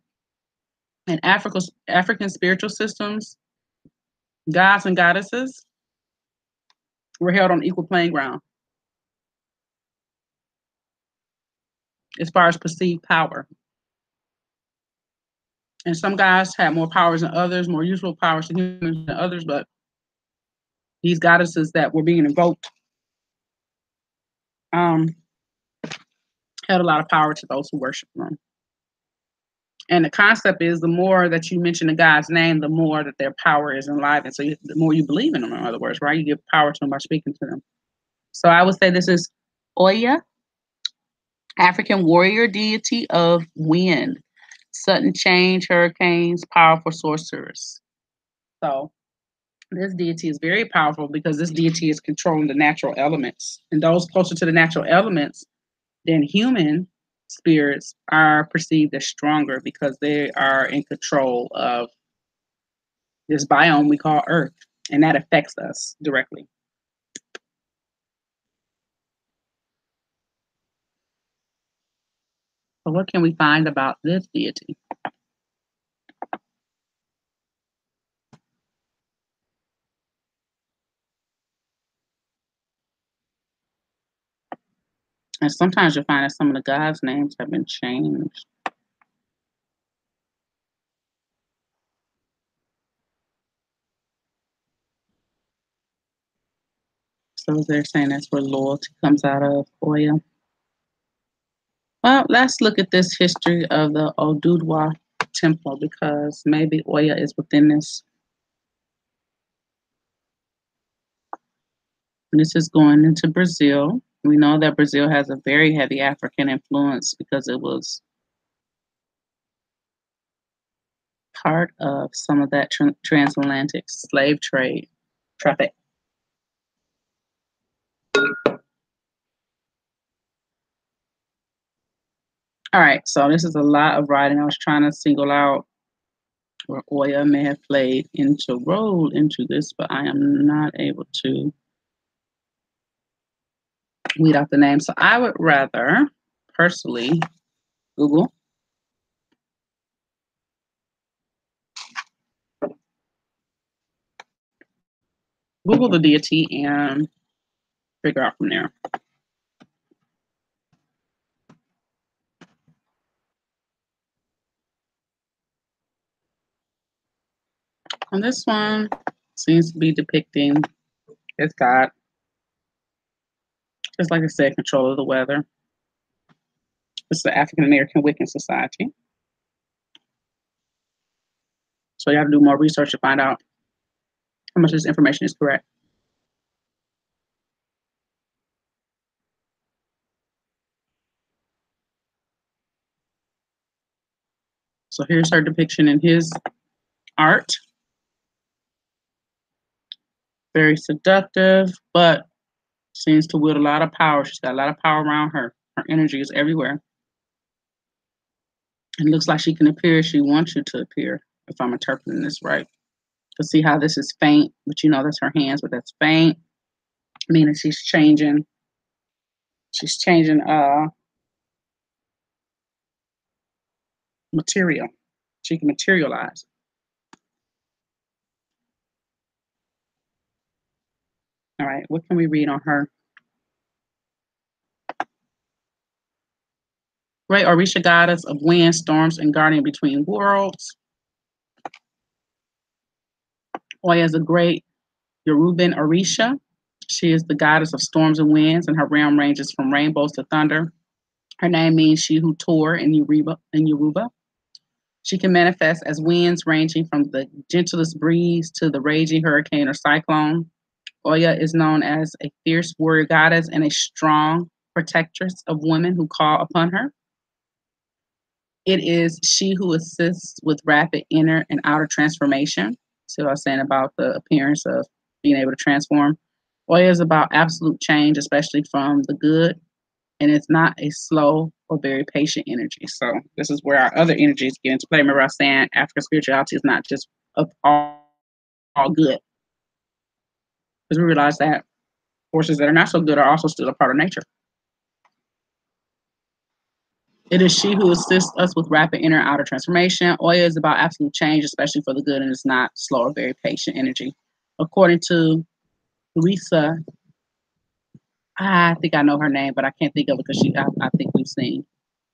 in African spiritual systems, gods and goddesses were held on equal playing ground as far as perceived power. And some guys had more powers than others, more useful powers to humans than others, but these goddesses that were being invoked had a lot of power to those who worship them. And the concept is the more that you mention a God's name, the more that their power is enlivened. So the more you believe in them, in other words, right? You give power to them by speaking to them. So I would say this is Oya, African warrior deity of wind, sudden change, hurricanes, powerful sorcerers. So This deity is very powerful because this deity is controlling the natural elements. And those closer to the natural elements than human spirits are perceived as stronger because they are in control of this biome we call Earth. And that affects us directly. So what can we find about this deity? And sometimes you'll find that some of the gods' names have been changed. So they're saying that's where loyalty comes out of, Oya. Well, let's look at this history of the Oduduwa temple because maybe Oya is within this. And this is going into Brazil. We know that Brazil has a very heavy African influence because it was part of some of that transatlantic slave trade traffic. All right, so this is a lot of writing. I was trying to single out where Oya may have played into role into this, but I am not able to weed out the name. So I would rather personally Google the deity and figure out from there. And this one seems to be depicting his God, just like I said, control of the weather. This is the African American Wiccan Society. So you have to do more research to find out how much this information is correct. So here's her depiction in his art. Very seductive, but seems to wield a lot of power. She's got a lot of power around her. Her energy is everywhere. It looks like she can appear as she wants you to appear, if I'm interpreting this right. To see how this is faint, but you know that's her hands, but that's faint. Meaning she's changing material. She can materialize. All right, what can we read on her? Great Orisha goddess of wind, storms, and guardian between worlds. Oya is a great Yoruban Orisha. She is the goddess of storms and winds, and her realm ranges from rainbows to thunder. Her name means she who tore in Yoruba. She can manifest as winds ranging from the gentlest breeze to the raging hurricane or cyclone. Oya is known as a fierce warrior goddess and a strong protectress of women who call upon her. It is she who assists with rapid inner and outer transformation. So I was saying about the appearance of being able to transform. Oya is about absolute change, especially from the good, and it's not a slow or very patient energy. So this is where our other energies get into play. Remember I was saying African spirituality is not just all good. Because we realize that forces that are not so good are also still a part of nature. It is she who assists us with rapid inner and outer transformation. Oya is about absolute change, especially for the good, and it's not slow or very patient energy. According to Louisa, I think I know her name, but I can't think of it because I think we've seen.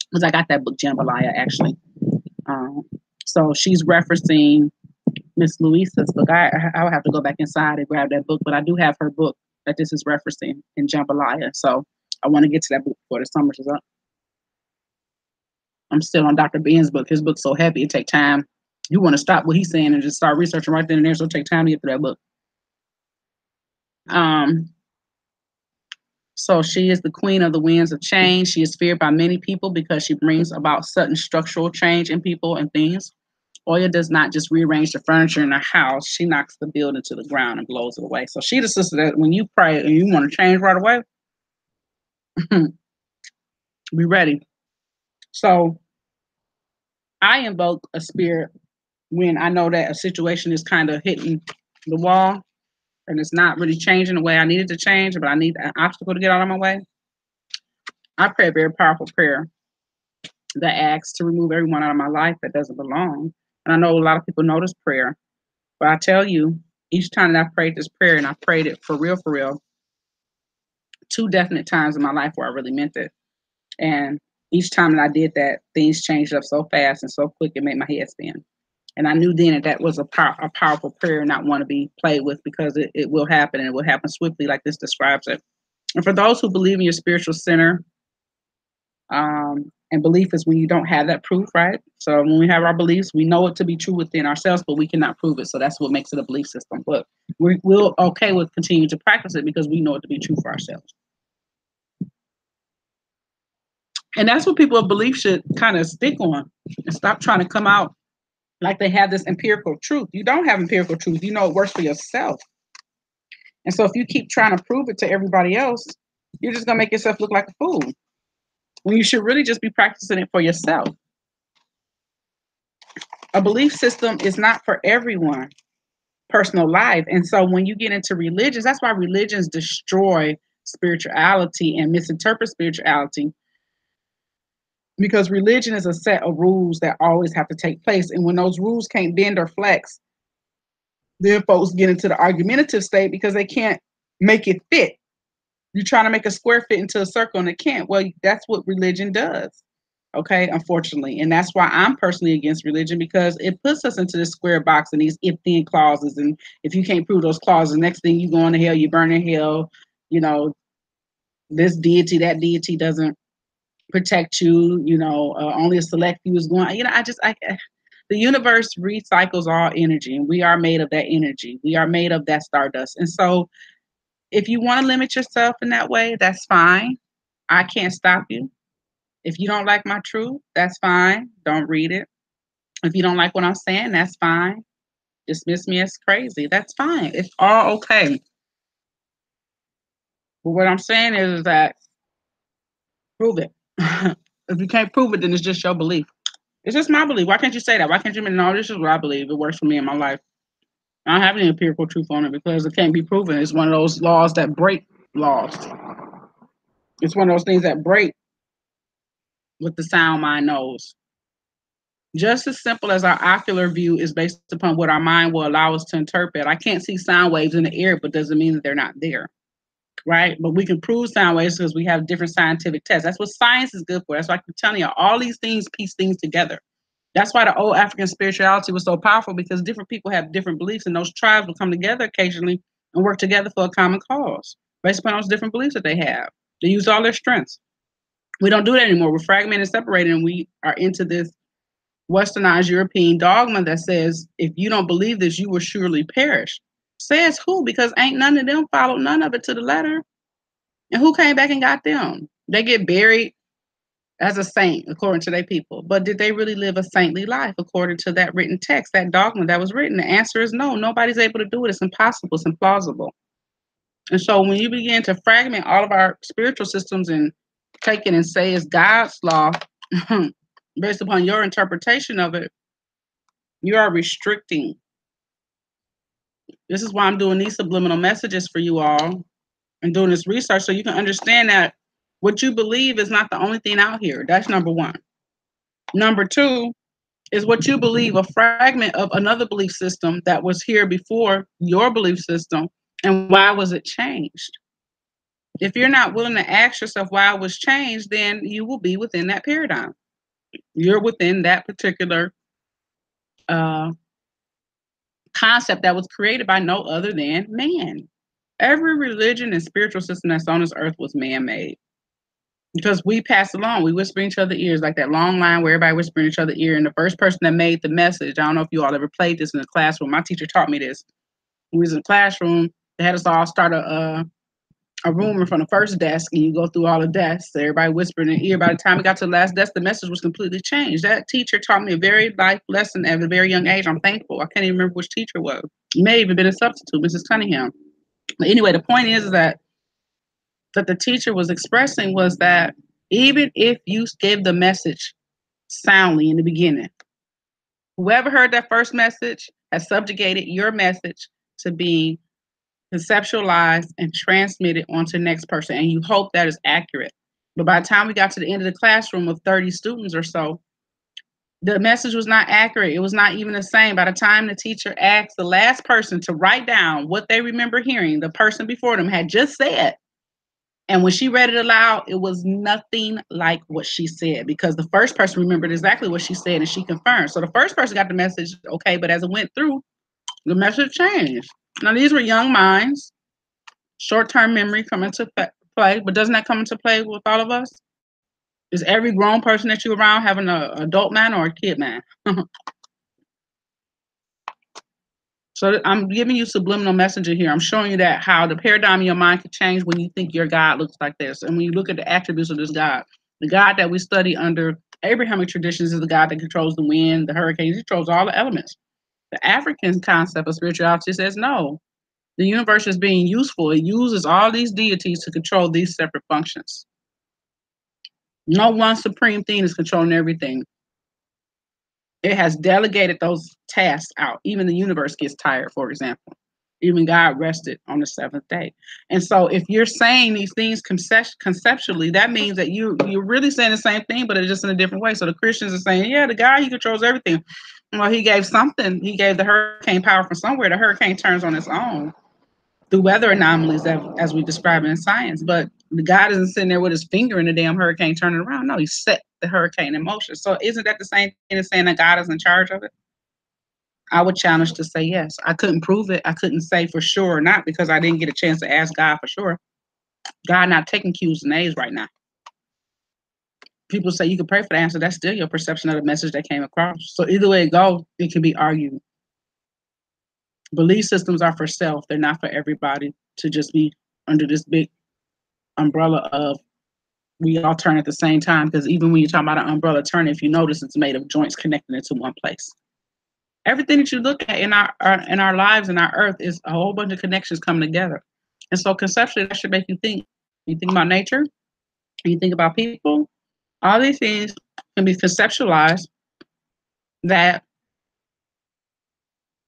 Because I got that book Jambalaya actually. So she's referencing Miss Louisa's book. I would have to go back inside and grab that book, but I do have her book that this is referencing in Jambalaya. So I want to get to that book before the summer is up. I'm still on Dr. Ben's book. His book's so heavy, it takes time. You want to stop what he's saying and just start researching right then and there, so it takes time to get through that book. So she is the queen of the winds of change. She is feared by many people because she brings about sudden structural change in people and things. Oya does not just rearrange the furniture in the house. She knocks the building to the ground and blows it away. So she the sister that when you pray and you want to change right away, be ready. So I invoke a spirit when I know that a situation is kind of hitting the wall and it's not really changing the way I need it to change, but I need an obstacle to get out of my way. I pray a very powerful prayer that asks to remove everyone out of my life that doesn't belong. And I know a lot of people know this prayer, but I tell you, each time that I prayed this prayer, and I prayed it for real, 2 definite times in my life where I really meant it. And each time that I did that, things changed up so fast and so quick, it made my head spin. And I knew then that was a powerful prayer, not one to be played with, because it will happen, and it will happen swiftly, like this describes it. And for those who believe in your spiritual center, and belief is when you don't have that proof, right? So when we have our beliefs, we know it to be true within ourselves, but we cannot prove it. So that's what makes it a belief system. But we're okay with continuing to practice it because we know it to be true for ourselves. And that's what people of belief should kind of stick on and stop trying to come out like they have this empirical truth. You don't have empirical truth. You know it works for yourself. And so if you keep trying to prove it to everybody else, you're just going to make yourself look like a fool when you should really just be practicing it for yourself. A belief system is not for everyone's personal life. And so when you get into religions, that's why religions destroy spirituality and misinterpret spirituality, because religion is a set of rules that always have to take place. And when those rules can't bend or flex, then folks get into the argumentative state because they can't make it fit. You're trying to make a square fit into a circle and it can't. Well, that's what religion does. Okay, unfortunately. And that's why I'm personally against religion, because it puts us into this square box and these if-then clauses. And if you can't prove those clauses, next thing you going to hell, you burn in hell. You know, this deity, that deity doesn't protect you. You know, only a select few is going. You know, the universe recycles all energy, and we are made of that energy. We are made of that stardust. And so if you want to limit yourself in that way, that's fine. I can't stop you. If you don't like my truth, that's fine. Don't read it. If you don't like what I'm saying, that's fine. Dismiss me as crazy. That's fine. It's all okay. But what I'm saying is that prove it. If you can't prove it, then it's just your belief. It's just my belief. Why can't you say that? Why can't you say, no, this is what I believe. It works for me in my life. I don't have any empirical truth on it because it can't be proven. It's one of those laws that break laws. It's one of those things that break what the sound mind knows. Just as simple as our ocular view is based upon what our mind will allow us to interpret. I can't see sound waves in the air, but doesn't mean that they're not there, right? But we can prove sound waves because we have different scientific tests. That's what science is good for. That's why I keep telling you, all these things piece things together. That's why the old African spirituality was so powerful, because different people have different beliefs, and those tribes will come together occasionally and work together for a common cause based upon those different beliefs that they have. They use all their strengths. We don't do that anymore. We're fragmented, separated, and we are into this westernized European dogma that says, if you don't believe this, you will surely perish. Says who? Because ain't none of them followed none of it to the letter. And who came back and got them? They get buried as a saint, according to their people. But did they really live a saintly life according to that written text, that dogma that was written? The answer is no. Nobody's able to do it. It's impossible. It's implausible. And so when you begin to fragment all of our spiritual systems and take it and say it's God's law, based upon your interpretation of it, you are restricting. This is why I'm doing these subliminal messages for you all and doing this research, so you can understand that what you believe is not the only thing out here. That's number one. Number two is what you believe, a fragment of another belief system that was here before your belief system, and why was it changed? If you're not willing to ask yourself why it was changed, then you will be within that paradigm. You're within that particular concept that was created by no other than man. Every religion and spiritual system that's on this earth was man-made. Because we pass along, we whisper in each other's ears, like that long line where everybody whispering in each other's ear. And the first person that made the message, I don't know if you all ever played this in the classroom. My teacher taught me this. When we was in the classroom, they had us all start a a room in front of the first desk, and you go through all the desks, everybody whispering in the ear. By the time we got to the last desk, the message was completely changed. That teacher taught me a very life lesson at a very young age. I'm thankful. I can't even remember which teacher it was. It may have even been a substitute, Mrs. Cunningham. But anyway, the point is that the teacher was expressing was that even if you gave the message soundly in the beginning, whoever heard that first message has subjugated your message to be conceptualized and transmitted onto the next person, and you hope that is accurate. But by the time we got to the end of the classroom of 30 students or so, the message was not accurate. It was not even the same. By the time the teacher asked the last person to write down what they remember hearing, the person before them had just said. And when she read it aloud, it was nothing like what she said, because the first person remembered exactly what she said and she confirmed. So the first person got the message, okay, but as it went through, the message changed. Now, these were young minds, short-term memory come into play, but doesn't that come into play with all of us? Is every grown person that you're around having an adult mind or a kid mind? So I'm giving you subliminal messaging here. I'm showing you that how the paradigm in your mind can change when you think your God looks like this. And when you look at the attributes of this God, the God that we study under Abrahamic traditions is the God that controls the wind, the hurricanes, he controls all the elements. The African concept of spirituality says no. The universe is being useful. It uses all these deities to control these separate functions. No one supreme thing is controlling everything. It has delegated those tasks out. Even the universe gets tired, for example. Even God rested on the seventh day. And so if you're saying these things conceptually, that means that you're really saying the same thing, but it's just in a different way. So the Christians are saying, yeah, the God, he controls everything. Well, he gave something. He gave the hurricane power from somewhere. The hurricane turns on its own through weather anomalies, as we describe it in science. But the God isn't sitting there with his finger in the damn hurricane turning around. No, he set the hurricane in motion. So isn't that the same thing as saying that God is in charge of it? I would challenge to say yes. I couldn't prove it. I couldn't say for sure or not, because I didn't get a chance to ask God for sure. God not taking Q's and A's right now. People say you can pray for the answer. That's still your perception of the message that came across. So either way it goes, it can be argued. Belief systems are for self. They're not for everybody to just be under this big umbrella of we all turn at the same time. Because even when you talk about an umbrella turning, if you notice, it's made of joints connected into one place. Everything that you look at in our lives and our earth is a whole bunch of connections coming together. And so conceptually, that should make you think. You think about nature, you think about people, all these things can be conceptualized that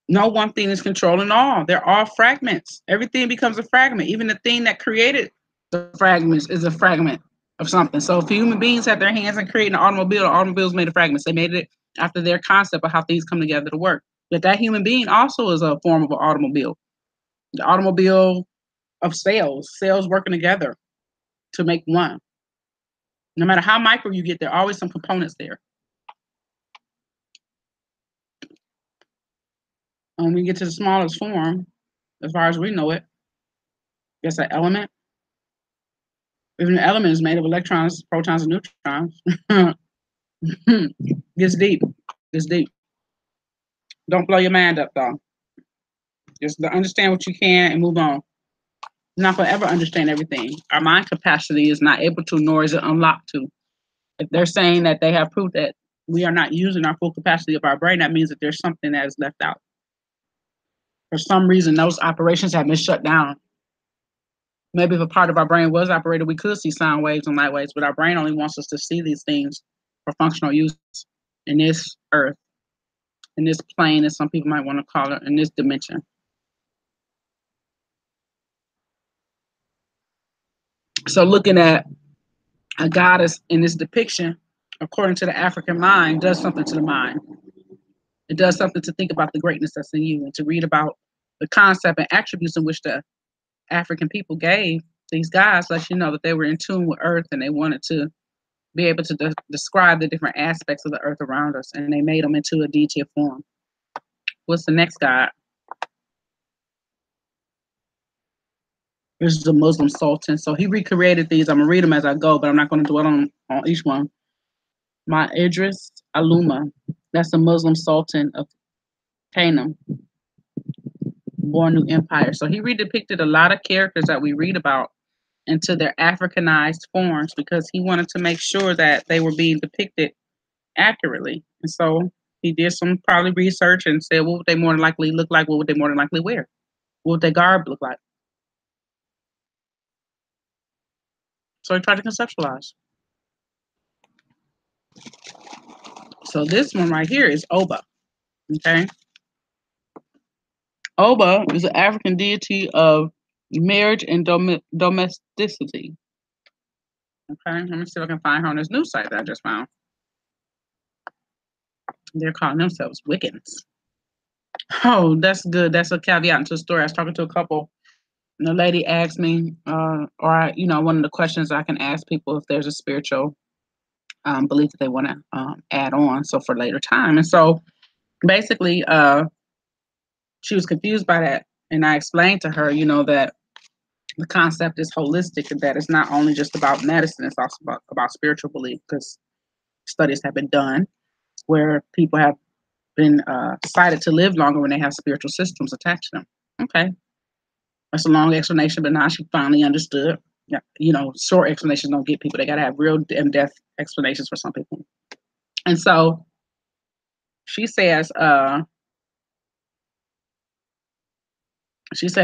no one thing is controlling all. They're all fragments. Everything becomes a fragment. Even the thing that created the fragments is a fragment of something. So if human beings had their hands in creating an automobile, the automobile's made of fragments. They made it after their concept of how things come together to work. But that human being also is a form of an automobile. The automobile of cells working together to make one. No matter how micro you get, there are always some components there. When we get to the smallest form, as far as we know it, it's an element. Even an element is made of electrons, protons, and neutrons. Gets deep. Gets deep. Don't blow your mind up, though. Just understand what you can and move on. You're not going to ever understand everything. Our mind capacity is not able to, nor is it unlocked to. If they're saying that they have proof that we are not using our full capacity of our brain, that means that there's something that is left out. For some reason, those operations have been shut down. Maybe if a part of our brain was operated, we could see sound waves and light waves, but our brain only wants us to see these things for functional use in this earth, in this plane, as some people might want to call it, in this dimension. So looking at a goddess in this depiction, according to the African mind, does something to the mind. It does something to think about the greatness that's in you and to read about the concept and attributes in which the African people gave these gods, lets you know that they were in tune with earth and they wanted to be able to describe the different aspects of the earth around us, and they made them into a deity form. What's the next god? This is a Muslim sultan. So he recreated these. I'm going to read them as I go, but I'm not going to dwell on each one. My Idris Aluma, that's the Muslim sultan of Canaan, Bornu Empire. So he redepicted a lot of characters that we read about into their Africanized forms because he wanted to make sure that they were being depicted accurately. And so he did some probably research and said, what would they more than likely look like? What would they more than likely wear? What would their garb look like? So he tried to conceptualize. So this one right here is Oba. Okay. Oba is an African deity of marriage and domesticity. Okay, let me see if I can find her on this news site that I just found. They're calling themselves Wiccans. Oh, that's good. That's a caveat into the story. I was talking to a couple, and the lady asked me, one of the questions I can ask people if there's a spiritual belief that they want to add on, so for later time. And so basically, she was confused by that, and I explained to her, that the concept is holistic, and that it's not only just about medicine; it's also about spiritual belief, because studies have been done where people have been decided to live longer when they have spiritual systems attached to them. Okay, that's a long explanation, but now she finally understood. Yeah, short explanations don't get people. They got to have real in-depth explanations for some people. And so she says,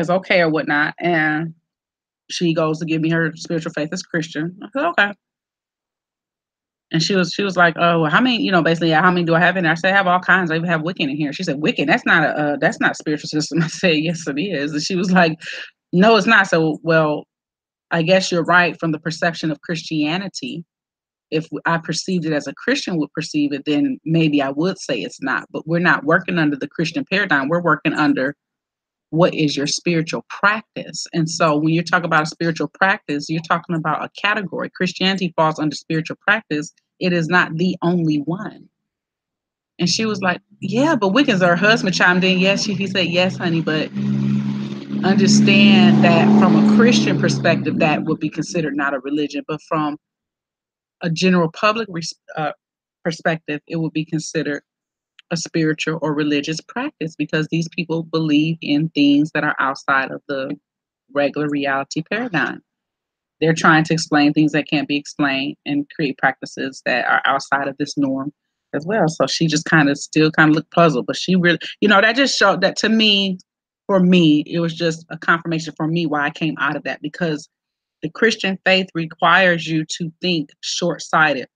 okay or whatnot, and she goes to give me her spiritual faith as Christian. I said, okay. And she was like, oh, well, how many, basically, how many do I have in there? I said, I have all kinds. I even have Wiccan in here. She said, Wiccan, that's not a spiritual system. I said, yes, it is. And she was like, no, it's not. So, well, I guess you're right from the perception of Christianity. If I perceived it as a Christian would perceive it, then maybe I would say it's not. But we're not working under the Christian paradigm. We're working under what is your spiritual practice. And so when you talk about a spiritual practice, you're talking about a category. Christianity falls under spiritual practice. It is not the only one. And she was like, yeah, but Wiccans, her husband chimed in. Yes, he said, yes, honey, but understand that from a Christian perspective, that would be considered not a religion, but from a general public perspective, it would be considered a spiritual or religious practice because these people believe in things that are outside of the regular reality paradigm. They're trying to explain things that can't be explained and create practices that are outside of this norm as well. So she just still looked puzzled, but she really, that just showed that to me, for me, it was just a confirmation for me why I came out of that, because the Christian faith requires you to think short-sighted.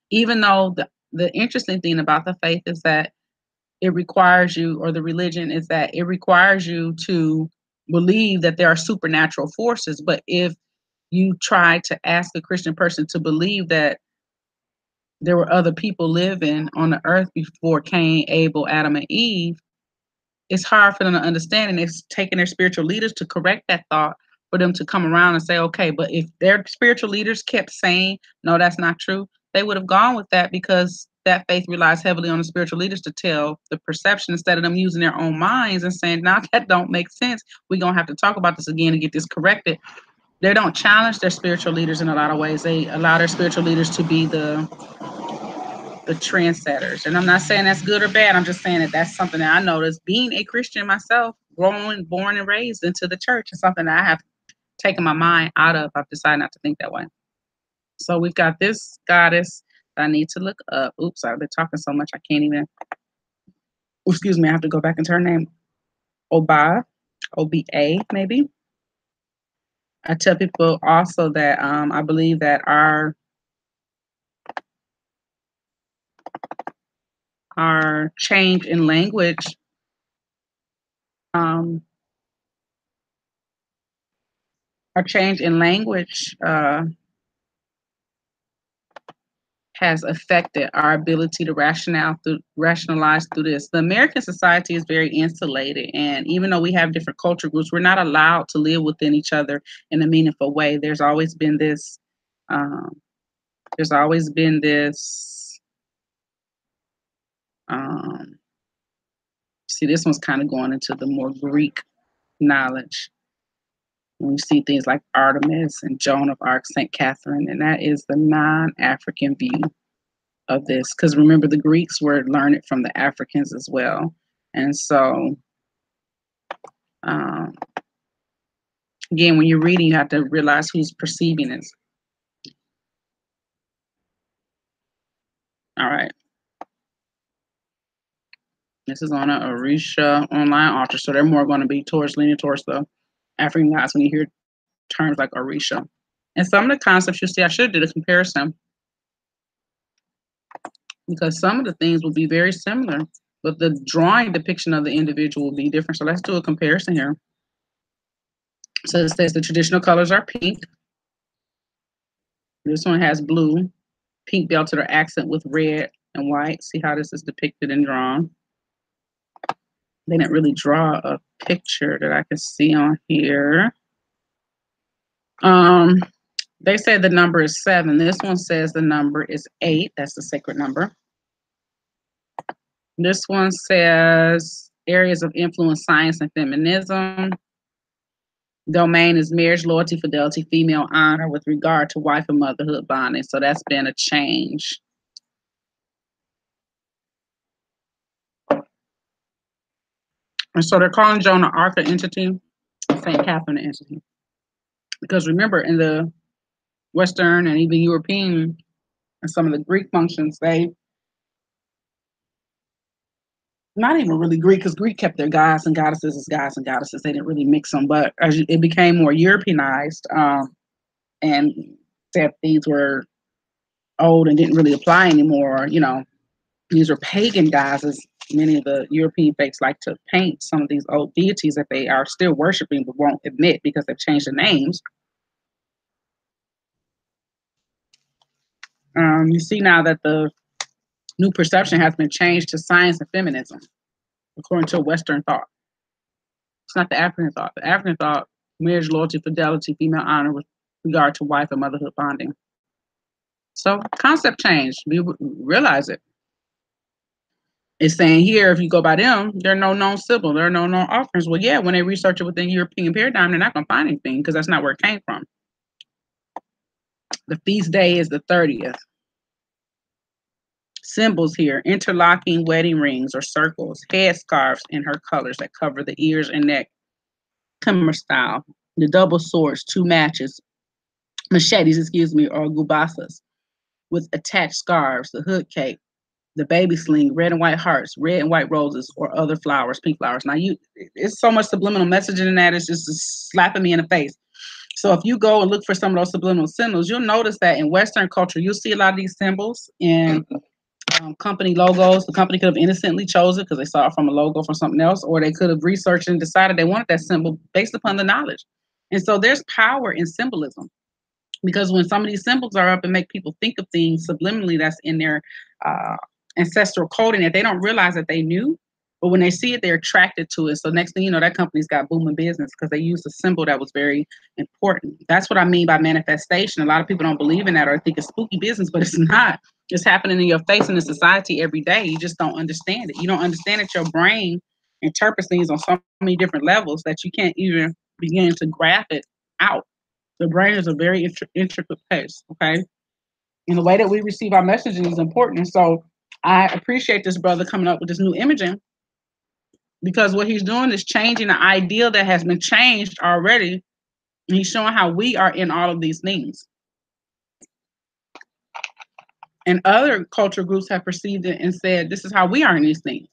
Even though the interesting thing about the faith is that it requires you, or the religion is that it requires you to believe that there are supernatural forces. But if you try to ask a Christian person to believe that there were other people living on the earth before Cain, Abel, Adam, and Eve, it's hard for them to understand. And it's taking their spiritual leaders to correct that thought, for them to come around and say, okay, but if their spiritual leaders kept saying, no, that's not true, they would have gone with that, because that faith relies heavily on the spiritual leaders to tell the perception, instead of them using their own minds and saying, nah, that don't make sense. We're going to have to talk about this again and get this corrected. They don't challenge their spiritual leaders in a lot of ways. They allow their spiritual leaders to be the trendsetters. And I'm not saying that's good or bad. I'm just saying that that's something that I noticed being a Christian myself, born and raised into the church, is something that I have taken my mind out of. I've decided not to think that way. So we've got this goddess that I need to look up. Oops, I've been talking so much I can't even. Excuse me, I have to go back into her name. Oba, OBA, maybe. I tell people also that I believe that our change in language has affected our ability to rationalize through this. The American society is very insulated, and even though we have different culture groups, we're not allowed to live within each other in a meaningful way. There's always been this. See, this one's kind of going into the more Greek knowledge. When you see things like Artemis and Joan of Arc, St. Catherine, and that is the non-African view of this. Because remember, the Greeks were learned from the Africans as well. And so Again, when you're reading, you have to realize who's perceiving this. All right. This is on a Orisha online altar, so they're more going to be leaning towards the African gods when you hear terms like Orisha. And some of the concepts you see, I should have did a comparison because some of the things will be very similar, but the drawing depiction of the individual will be different. So let's do a comparison here. So it says the traditional colors are pink. This one has blue, pink belted or accent with red and white. See how this is depicted and drawn. They didn't really draw a picture that I can see on here. They said the number is 7. This one says the number is 8. That's the sacred number. This one says areas of influence, science, and feminism. Domain is marriage, loyalty, fidelity, female honor with regard to wife and motherhood bonding. So that's been a change. And so they're calling Joan an Arthur entity, St. Catherine an entity. Because remember, in the Western and even European and some of the Greek functions, they not even really Greek, because Greek kept their gods and goddesses as gods and goddesses. They didn't really mix them, but as it became more Europeanized, and that these were old and didn't really apply anymore, you know, these were pagan gods, as many of the European faiths like to paint some of these old deities that they are still worshiping but won't admit because they've changed the names. You see now that the new perception has been changed to science and feminism, according to Western thought. It's not the African thought. The African thought, marriage, loyalty, fidelity, female honor with regard to wife and motherhood bonding. So concept change. We realize it. It's saying here, if you go by them, there are no known symbol, there are no known offerings. Well, yeah, when they research it within European paradigm, they're not going to find anything because that's not where it came from. The feast day is the 30th. Symbols here, interlocking wedding rings or circles, headscarves in her colors that cover the ears and neck, Khmer style, the double swords, 2 machetes, or gubasas, with attached scarves, the hood cape, the baby sling, red and white hearts, red and white roses, or other flowers, pink flowers. Now, it's so much subliminal messaging in that, it's just slapping me in the face. So if you go and look for some of those subliminal symbols, you'll notice that in Western culture, you'll see a lot of these symbols in company logos. The company could have innocently chosen because they saw it from a logo from something else, or they could have researched and decided they wanted that symbol based upon the knowledge. And so there's power in symbolism, because when some of these symbols are up and make people think of things subliminally that's in their ancestral coding that they don't realize that they knew, but when they see it, they're attracted to it. So next thing you know, that company's got booming business because they used a symbol that was very important. That's what I mean by manifestation. A lot of people don't believe in that or think it's spooky business, but it's not. It's happening in your face in the society every day. You just don't understand it. You don't understand that your brain interprets things on so many different levels that you can't even begin to graph it out. The brain is a very intricate place, okay? And the way that we receive our messaging is important. And so I appreciate this brother coming up with this new imaging, because what he's doing is changing the ideal that has been changed already. And he's showing how we are in all of these things. And other culture groups have perceived it and said, this is how we are in these things.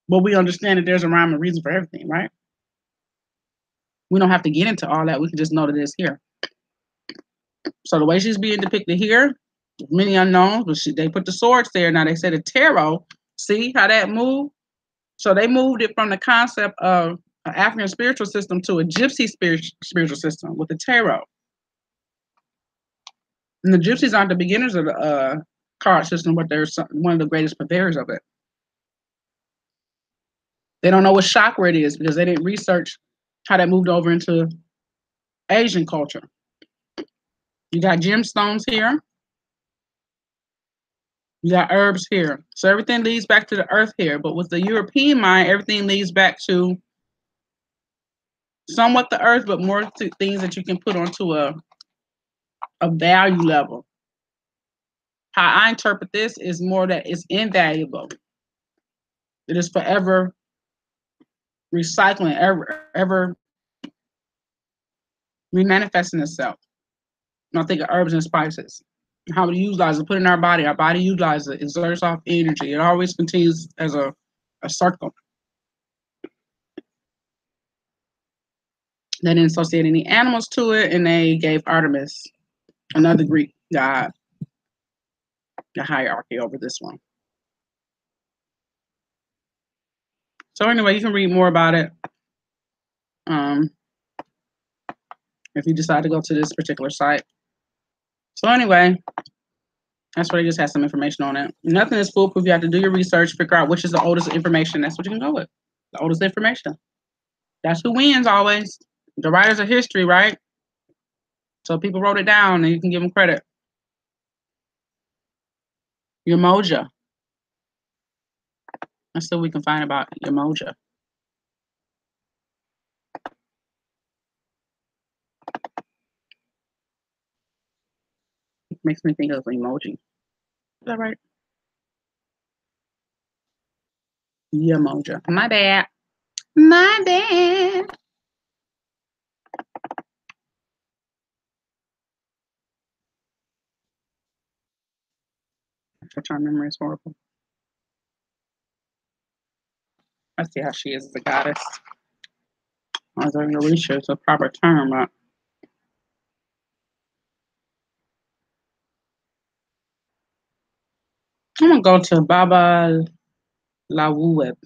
But we understand that there's a rhyme and reason for everything, right? We don't have to get into all that. We can just know that it's here. So the way she's being depicted here, many unknowns, but they put the swords there. Now they say the tarot, see how that moved? So they moved it from the concept of an African spiritual system to a gypsy spiritual system with the tarot. And the gypsies aren't the beginners of the card system, but they're one of the greatest purveyors of it. They don't know what chakra it is because they didn't research how that moved over into Asian culture. You got gemstones here. You got herbs here. So everything leads back to the earth here. But with the European mind, everything leads back to somewhat the earth, but more to things that you can put onto a value level. How I interpret this is more that it's invaluable. It is forever recycling, ever remanifesting itself. And I think of herbs and spices. How we utilize it, put in our body utilizes it, exerts off energy. It always continues as a circle. They didn't associate any animals to it, and they gave Artemis, another Greek god, the hierarchy over this one. So anyway, you can read more about it if you decide to go to this particular site. So anyway, that's where they just have some information on it. Nothing is foolproof. You have to do your research, figure out which is the oldest information. That's what you can go with. The oldest information. That's who wins always. The writers of history, right? So people wrote it down and you can give them credit. Umoja. Let's see what we can find about Umoja. It makes me think of emoji. Is that right? Umoja. My bad. My bad. Short-term memory is horrible. I see how she is as a goddess. I was doing research, a proper term, but I'm gonna go to Baba Lawuweb.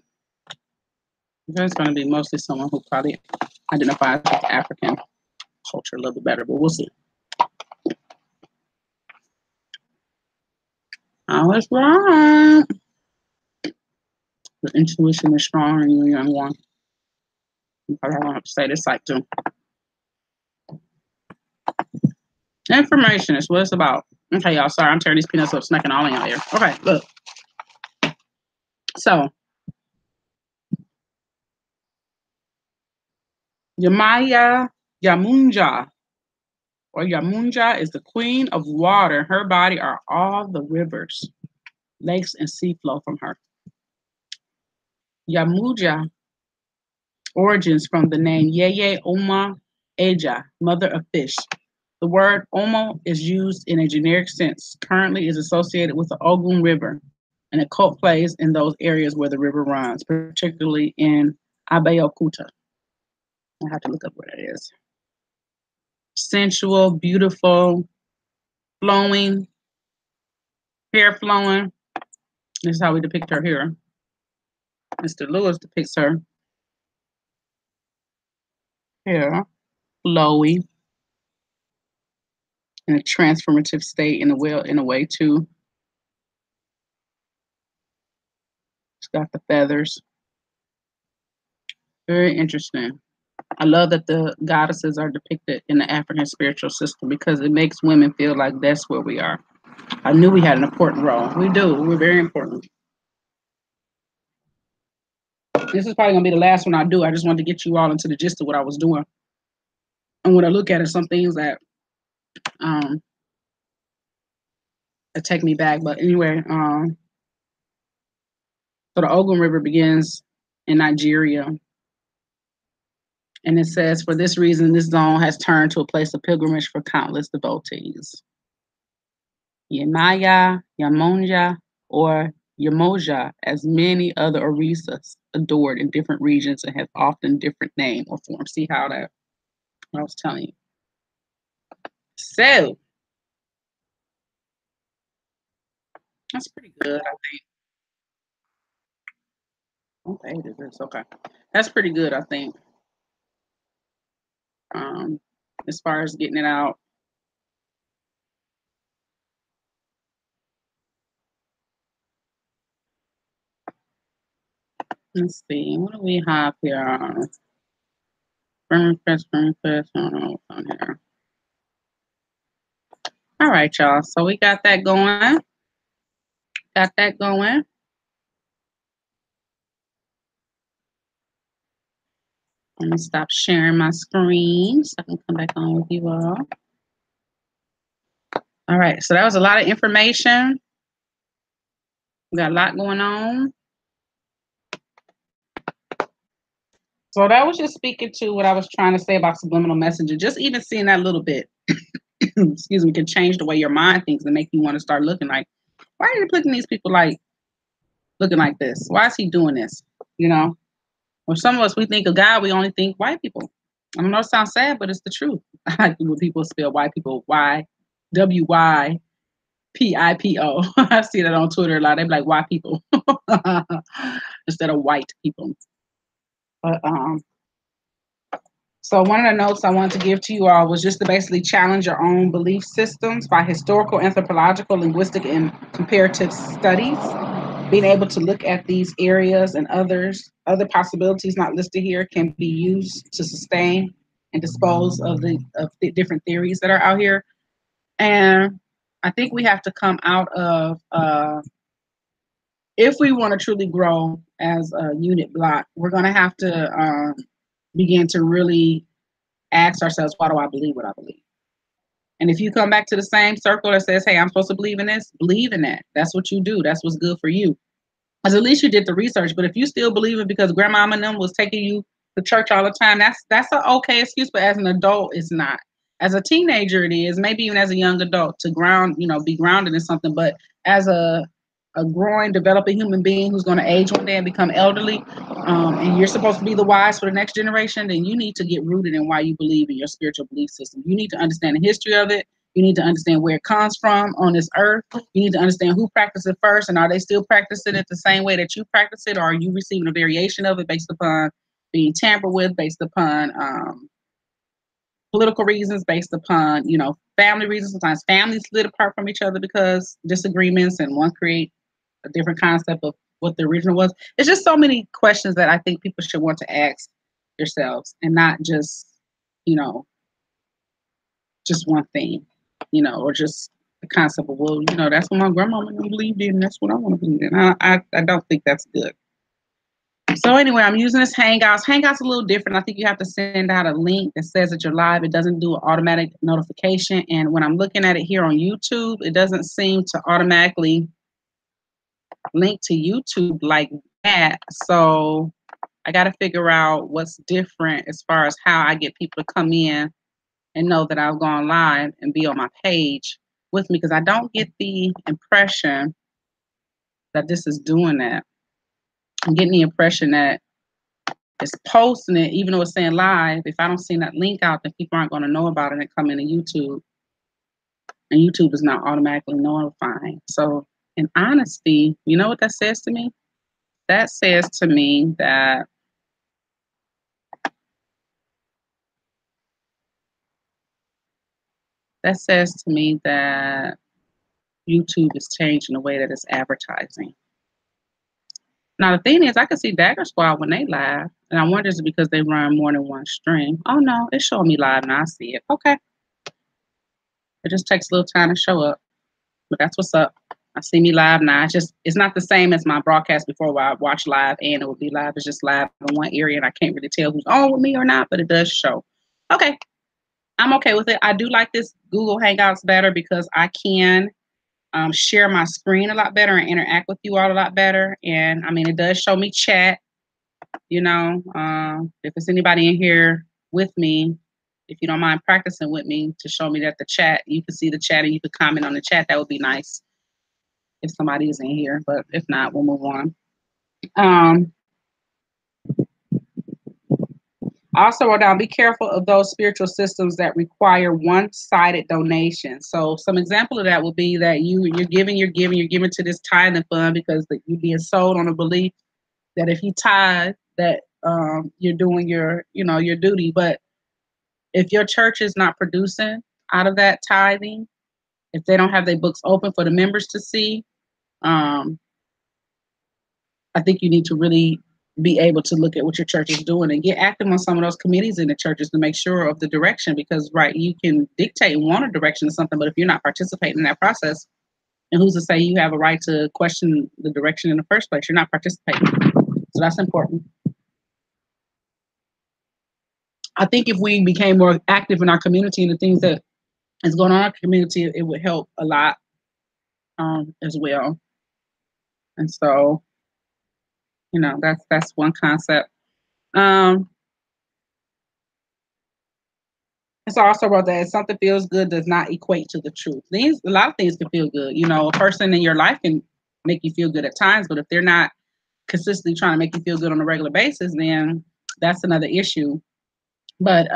There's gonna be mostly someone who probably identifies with African culture a little bit better, but we'll see. I was wrong. The intuition is strong in you, young one. You probably want to say this like too. Information is what it's about. Okay, y'all. Sorry, I'm tearing these peanuts up, snacking all in y'all ear. Okay, look. So, Yamaya Yamunja, or Yamunja, is the queen of water. Her body are all the rivers, lakes, and sea flow from her. Yamuja origins from the name Yeye Oma Eja, mother of fish. The word Omo is used in a generic sense. Currently is associated with the Ogun River, and a cult plays in those areas where the river runs, particularly in Abeokuta. I have to look up where that is. Sensual, beautiful, flowing, hair flowing. This is how we depict her here. Mr. Lewis depicts her hair flowy in a transformative state in a way too. She's got the feathers. Very interesting. I love that the goddesses are depicted in the African spiritual system because it makes women feel like that's where we are. I knew we had an important role. We do. We're very important. This is probably going to be the last one I do. I just wanted to get you all into the gist of what I was doing. And when I look at it, some things that take me back. But anyway, so the Ogun River begins in Nigeria. And it says, for this reason, this zone has turned to a place of pilgrimage for countless devotees. Yemaya, Yamonja, or Yamoja, as many other Orisas, adored in different regions and have often different name or form. See how that, what I was telling you. So, that's pretty good, I think. Okay, it is. Okay. That's pretty good, I think. As far as getting it out. Let's see, what do we have here? Burn fest, I don't know what's on here. All right, y'all. So we got that going. Got that going. Let me stop sharing my screen so I can come back on with you all. All right, so that was a lot of information. We got a lot going on. So that was just speaking to what I was trying to say about subliminal messaging. Just even seeing that little bit, excuse me, can change the way your mind thinks and make you want to start looking like, why are you putting these people like looking like this? Why is he doing this? You know, or some of us, we think of God, we only think white people. I don't know, it sounds sad, but it's the truth. I like when people spell white people WYPIPO. I see that on Twitter a lot. They be like white people instead of white people. But so one of the notes I wanted to give to you all was just to basically challenge your own belief systems by historical, anthropological, linguistic, and comparative studies. Being able to look at these areas and other possibilities not listed here can be used to sustain and dispose of the different theories that are out here. And I think we have to come out of if we want to truly grow as a unit block, we're going to have to begin to really ask ourselves, why do I believe what I believe? And if you come back to the same circle that says, hey, I'm supposed to believe in this, believe in that. That's what you do. That's what's good for you. Because at least you did the research. But if you still believe it because grandmama and them was taking you to church all the time, that's an okay excuse. But as an adult, it's not. As a teenager, it is. Maybe even as a young adult to be grounded in something. But as a growing, developing human being who's going to age one day and become elderly, and you're supposed to be the wise for the next generation, then you need to get rooted in why you believe in your spiritual belief system. You need to understand the history of it. You need to understand where it comes from on this earth. You need to understand who practiced it first, and are they still practicing it the same way that you practice it, or are you receiving a variation of it based upon being tampered with, based upon political reasons, based upon family reasons. Sometimes families split apart from each other because disagreements, and one create a different concept of what the original was. It's just so many questions that I think people should want to ask yourselves, and not just one thing, or just the concept of, well, that's what my grandmama believed in, and that's what I want to believe in. I don't think that's good. So anyway, I'm using this Hangouts. Hangouts a little different. I think you have to send out a link that says that you're live. It doesn't do an automatic notification. And when I'm looking at it here on YouTube, it doesn't seem to automatically link to YouTube like that. So I got to figure out what's different as far as how I get people to come in and know that I've gone live and be on my page with me, because I don't get the impression that this is doing that. I'm getting the impression that it's posting it, even though it's saying live. If I don't send that link out, then people aren't going to know about it and come into YouTube. And YouTube is not automatically notifying. So in honesty, you know what that says to me? That says to me that YouTube is changing the way that it's advertising. Now the thing is, I can see Dagger Squad when they live, and I wonder if it's because they run more than one stream. Oh no, it's showing me live now. I see it. Okay. It just takes a little time to show up. But that's what's up. I see me live now. It's not the same as my broadcast before, where I watch live and it would be live. It's just live in one area, and I can't really tell who's on with me or not, but it does show. Okay. I'm okay with it. I do like this Google Hangouts better because I can share my screen a lot better and interact with you all a lot better. And I mean, it does show me chat, if there's anybody in here with me, if you don't mind practicing with me to show me that the chat, you can see the chat and you can comment on the chat. That would be nice if somebody is in here, but if not, we'll move on. I also wrote down, be careful of those spiritual systems that require one-sided donations. So some example of that would be that you're giving to this tithing fund because you're being sold on a belief that if you tithe, that you're doing your duty. But if your church is not producing out of that tithing, if they don't have their books open for the members to see, I think you need to really be able to look at what your church is doing and get active on some of those committees in the churches to make sure of the direction. Because, right, you can dictate and want a direction or something, but if you're not participating in that process, and who's to say you have a right to question the direction in the first place? You're not participating. So that's important. I think if we became more active in our community and the things that is going on in our community, it would help a lot as well. And so, that's one concept. And so I also wrote that something feels good does not equate to the truth. A lot of things can feel good. You know, a person in your life can make you feel good at times, but if they're not consistently trying to make you feel good on a regular basis, then that's another issue. But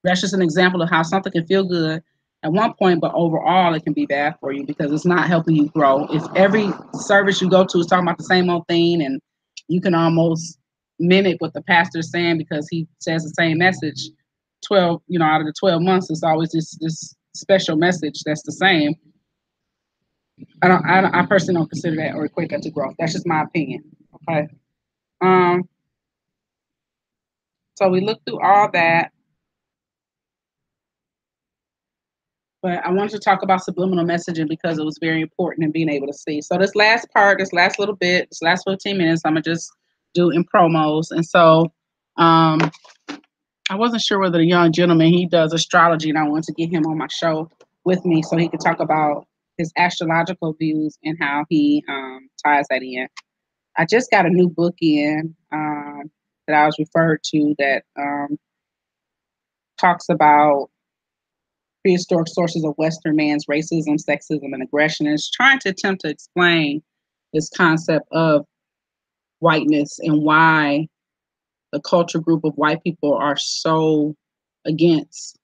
that's just an example of how something can feel good at one point, but overall it can be bad for you because it's not helping you grow. If every service you go to is talking about the same old thing and you can almost mimic what the pastor's saying because he says the same message 12, out of the 12 months, it's always this special message that's the same. I personally don't consider that or equate that to growth. That's just my opinion. Okay. So we looked through all that. But I wanted to talk about subliminal messaging because it was very important in being able to see. So this last part, this last little bit, this last 15 minutes, I'm going to just do in promos. And so I wasn't sure whether the young gentleman, he does astrology, and I wanted to get him on my show with me so he could talk about his astrological views and how he ties that in. I just got a new book in that I was referred to that talks about prehistoric sources of Western man's racism, sexism, and aggression. And it's trying to attempt to explain this concept of whiteness and why the culture group of white people are so against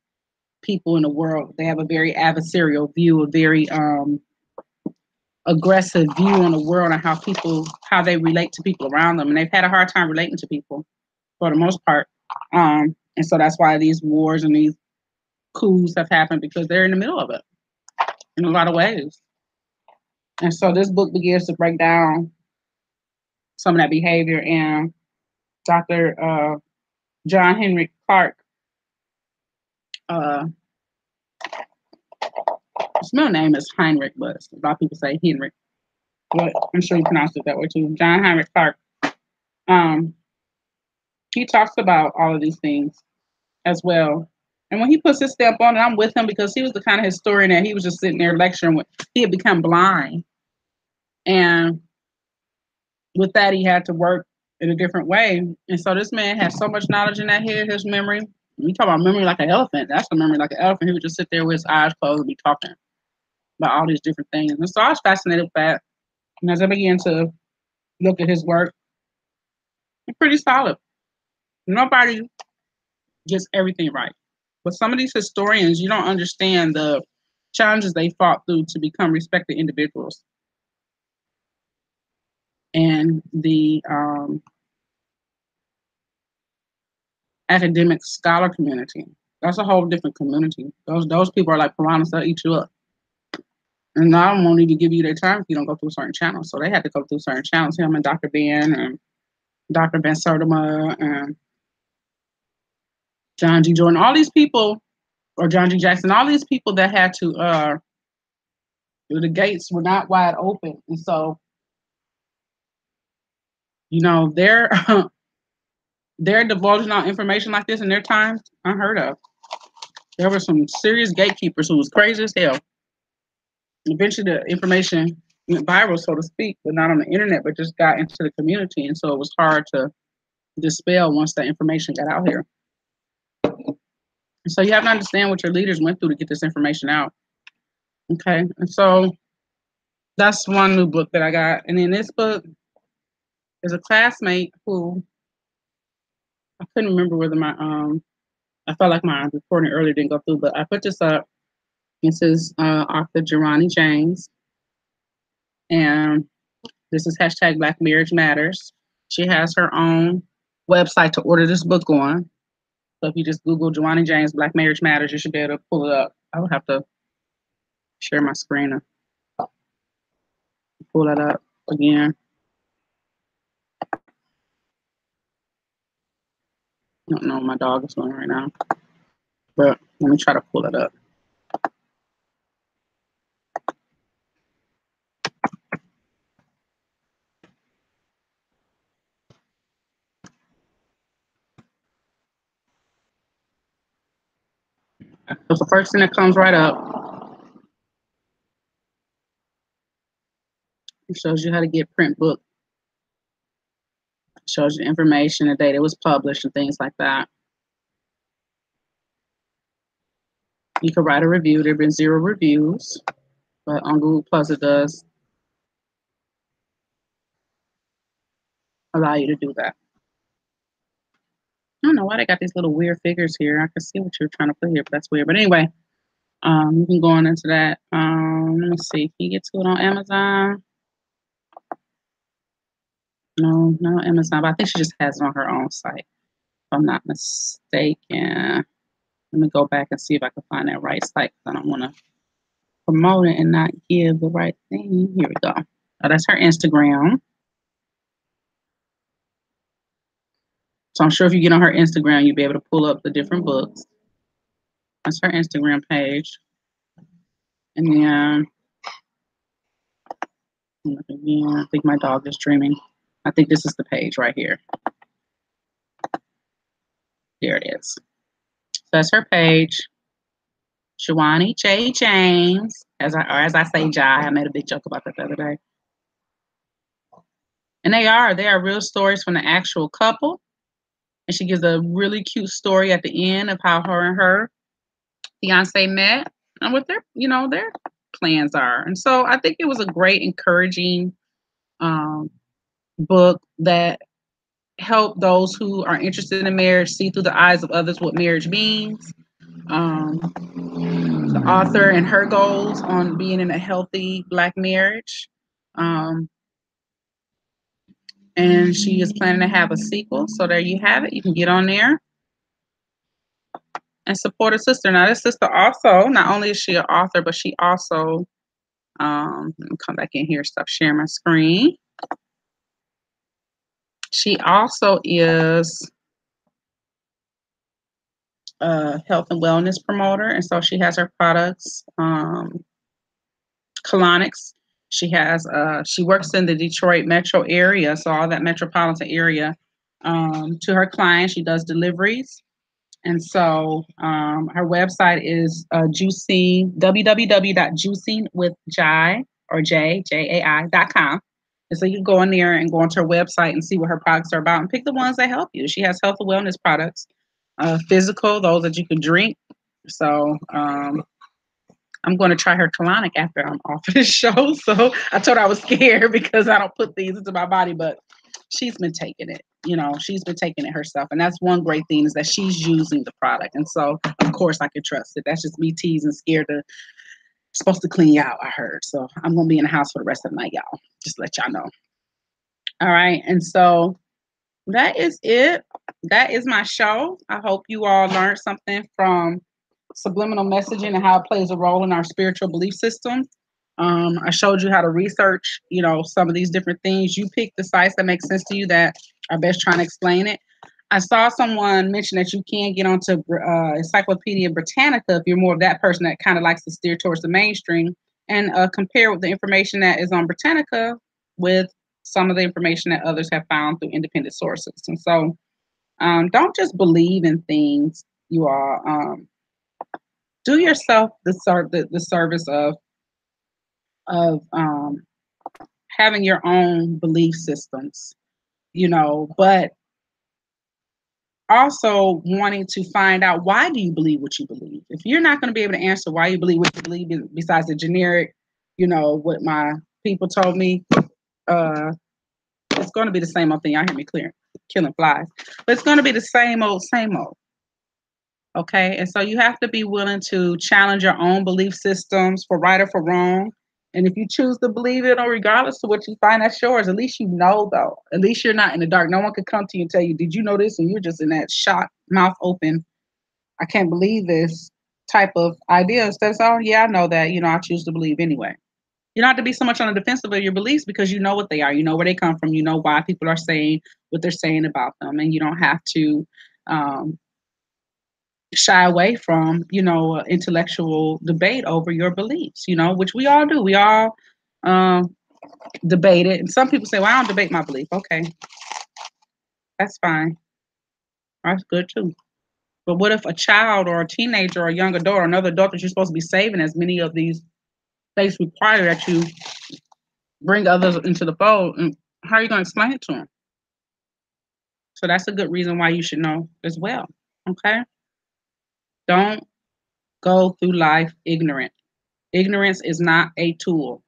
people in the world. They have a very adversarial view, a very aggressive view on the world and how they relate to people around them. And they've had a hard time relating to people for the most part. And so that's why these wars and these coups have happened because they're in the middle of it in a lot of ways. And so this book begins to break down some of that behavior. And Dr. John Henry Clark, his middle name is Heinrich, but a lot of people say Henry. But I'm sure you pronounce it that way too. John Heinrich Clark. He talks about all of these things as well. And when he puts his stamp on it, I'm with him because he was the kind of historian that he was just sitting there lecturing with. He had become blind. And with that, he had to work in a different way. And so this man has so much knowledge in that head, his memory. We talk about memory like an elephant. That's a memory like an elephant. He would just sit there with his eyes closed and be talking about all these different things. And so I was fascinated with that. And as I began to look at his work, it's pretty solid. Nobody gets everything right. But some of these historians, you don't understand the challenges they fought through to become respected individuals. And the academic scholar community, that's a whole different community. Those people are like piranhas that eat you up. And I won't even give you their time if you don't go through certain channels. So they had to go through certain channels. Him and Dr. Ben and Dr. Ben Sertima and John G. Jordan, all these people, or John G. Jackson, all these people that had to, the gates were not wide open. And so, they're divulging out information like this in their time, unheard of. There were some serious gatekeepers who was crazy as hell. Eventually the information went viral, so to speak, but not on the internet, but just got into the community. And so it was hard to dispel once that information got out here. And so you have to understand what your leaders went through to get this information out. Okay. And so that's one new book that I got. And in this book is a classmate who I couldn't remember whether I felt like my recording earlier didn't go through, but I put this up. This is author Jirani James. And this is hashtag Black Marriage Matters. She has her own website to order this book on. So if you just Google Jirani James Black Marriage Matters, you should be able to pull it up. I would have to share my screen and pull that up again. I don't know what my dog is doing right now, but let me try to pull it up. So the first thing that comes right up, it shows you how to get print book. It shows you information, the date it was published, and things like that. You could write a review. There have been 0 reviews, but on Google Plus it does allow you to do that. I don't know why they got these little weird figures here. I can see what you're trying to put here, but that's weird. But anyway, you can go on into that. Let me see. Can you get to it on Amazon? No, not Amazon, but I think she just has it on her own site, if I'm not mistaken. Let me go back and see if I can find that right site, because I don't want to promote it and not give the right thing. Here we go. Oh, that's her Instagram. So I'm sure if you get on her Instagram, you'll be able to pull up the different books. That's her Instagram page. And then, again, I think my dog is dreaming. I think this is the page right here. There it is. So that's her page. Shawani J. James. As I say, Jai. I made a big joke about that the other day. And they are real stories from the actual couple. And she gives a really cute story at the end of how her and her fiance met and what their plans are. And so I think it was a great, encouraging book that helped those who are interested in marriage see through the eyes of others what marriage means. The author and her goals on being in a healthy Black marriage. And she is planning to have a sequel. So there you have it. You can get on there and support a sister. Now, this sister also, not only is she an author, but she also, let me come back in here, stop sharing my screen. She also is a health and wellness promoter. And so she has her products, colonics. She works in the Detroit metro area, so all that metropolitan area. To her clients, she does deliveries. And so her website is juicingwithjai.com. And so you can go in there and go onto her website and see what her products are about and pick the ones that help you. She has health and wellness products, physical, those that you can drink. So I'm going to try her colonic after I'm off of this show. So I told her I was scared because I don't put these into my body, but she's been taking it. She's been taking it herself. And that's one great thing, is that she's using the product. And so, of course, I can trust it. That's just me teasing, scared to, supposed to clean you out, I heard. So I'm going to be in the house for the rest of the night, y'all. Just to let y'all know. All right. And so that is it. That is my show. I hope you all learned something from subliminal messaging and how it plays a role in our spiritual belief system. I showed you how to research, some of these different things. You pick the sites that make sense to you that are best trying to explain it. I saw someone mention that you can get onto Encyclopedia Britannica if you're more of that person that kind of likes to steer towards the mainstream, and compare with the information that is on Britannica with some of the information that others have found through independent sources. And so don't just believe in things, you all. Do yourself the service of having your own belief systems, but also wanting to find out, why do you believe what you believe? If you're not going to be able to answer why you believe what you believe, besides the generic, what my people told me, it's going to be the same old thing. Y'all hear me killing flies, but it's going to be the same old, same old. Okay. And so you have to be willing to challenge your own belief systems, for right or for wrong. And if you choose to believe it, or regardless of what you find, that's yours. At least though. At least you're not in the dark. No one could come to you and tell you, did you know this? And you're just in that shock, mouth open, I can't believe this type of idea. Instead of, oh, yeah, I know that. I choose to believe anyway. You don't have to be so much on the defensive of your beliefs, because you know what they are. You know where they come from. You know why people are saying what they're saying about them. And you don't have to shy away from, intellectual debate over your beliefs, which we all do. We all debate it. And some people say, well, I don't debate my belief. Okay, that's fine. That's good too. But what if a child or a teenager or a young adult or another adult that you're supposed to be saving, as many of these states require that you bring others into the fold, and how are you going to explain it to them? So that's a good reason why you should know as well. Okay? Don't go through life ignorant. Ignorance is not a tool.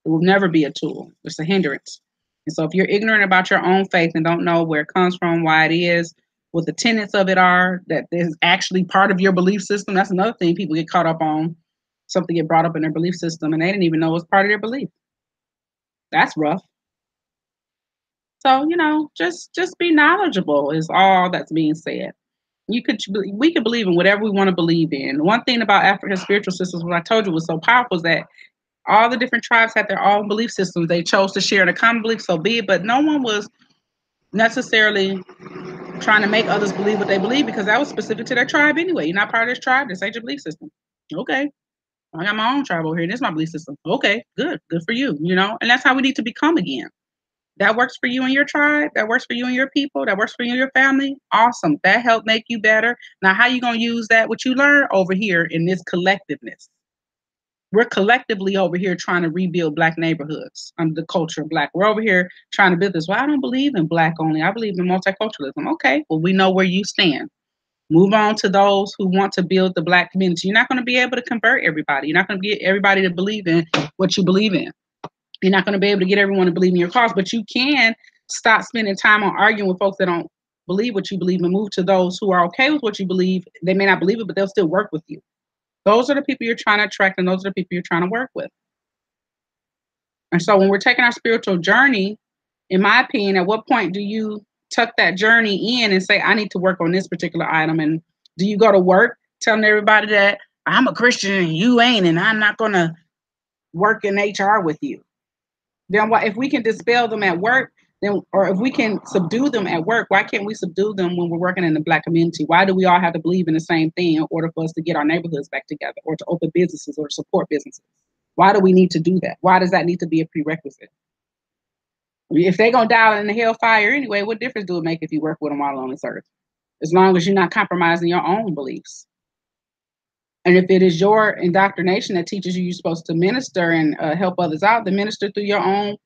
It will never be a tool. It's a hindrance. And so if you're ignorant about your own faith and don't know where it comes from, why it is, what the tenets of it are, that is actually part of your belief system, that's another thing people get caught up on. Something get brought up in their belief system and they didn't even know it was part of their belief. That's rough. So, just be knowledgeable is all that's being said. We could believe in whatever we want to believe in. One thing about African spiritual systems, what I told you was so powerful, is that all the different tribes had their own belief systems. They chose to share in a common belief, so be it. But no one was necessarily trying to make others believe what they believe because that was specific to their tribe anyway. You're not part of this tribe. This ain't your belief system. Okay. I got my own tribe over here. This is my belief system. Okay, good. Good for you, And that's how we need to become again. That works for you and your tribe. That works for you and your people. That works for you and your family. Awesome. That helped make you better. Now, how you going to use that, what you learn over here in this collectiveness? We're collectively over here trying to rebuild Black neighborhoods under the culture of Black. We're over here trying to build this. Well, I don't believe in Black only. I believe in multiculturalism. Okay, well, we know where you stand. Move on to those who want to build the Black community. You're not going to be able to convert everybody. You're not going to get everybody to believe in what you believe in. You're not going to be able to get everyone to believe in your cause, but you can stop spending time on arguing with folks that don't believe what you believe and move to those who are okay with what you believe. They may not believe it, but they'll still work with you. Those are the people you're trying to attract, and those are the people you're trying to work with. And so when we're taking our spiritual journey, in my opinion, at what point do you tuck that journey in and say, I need to work on this particular item? And do you go to work telling everybody that I'm a Christian and you ain't, and I'm not going to work in HR with you? Then why, if we can dispel them at work, then, or if we can subdue them at work, why can't we subdue them when we're working in the Black community? Why do we all have to believe in the same thing in order for us to get our neighborhoods back together or to open businesses or support businesses? Why do we need to do that? Why does that need to be a prerequisite? If they're going to dial in the hellfire anyway, what difference do it make if you work with them while on this earth? As long as you're not compromising your own beliefs. And if it is your indoctrination that teaches you you're supposed to minister and help others out, then minister through your own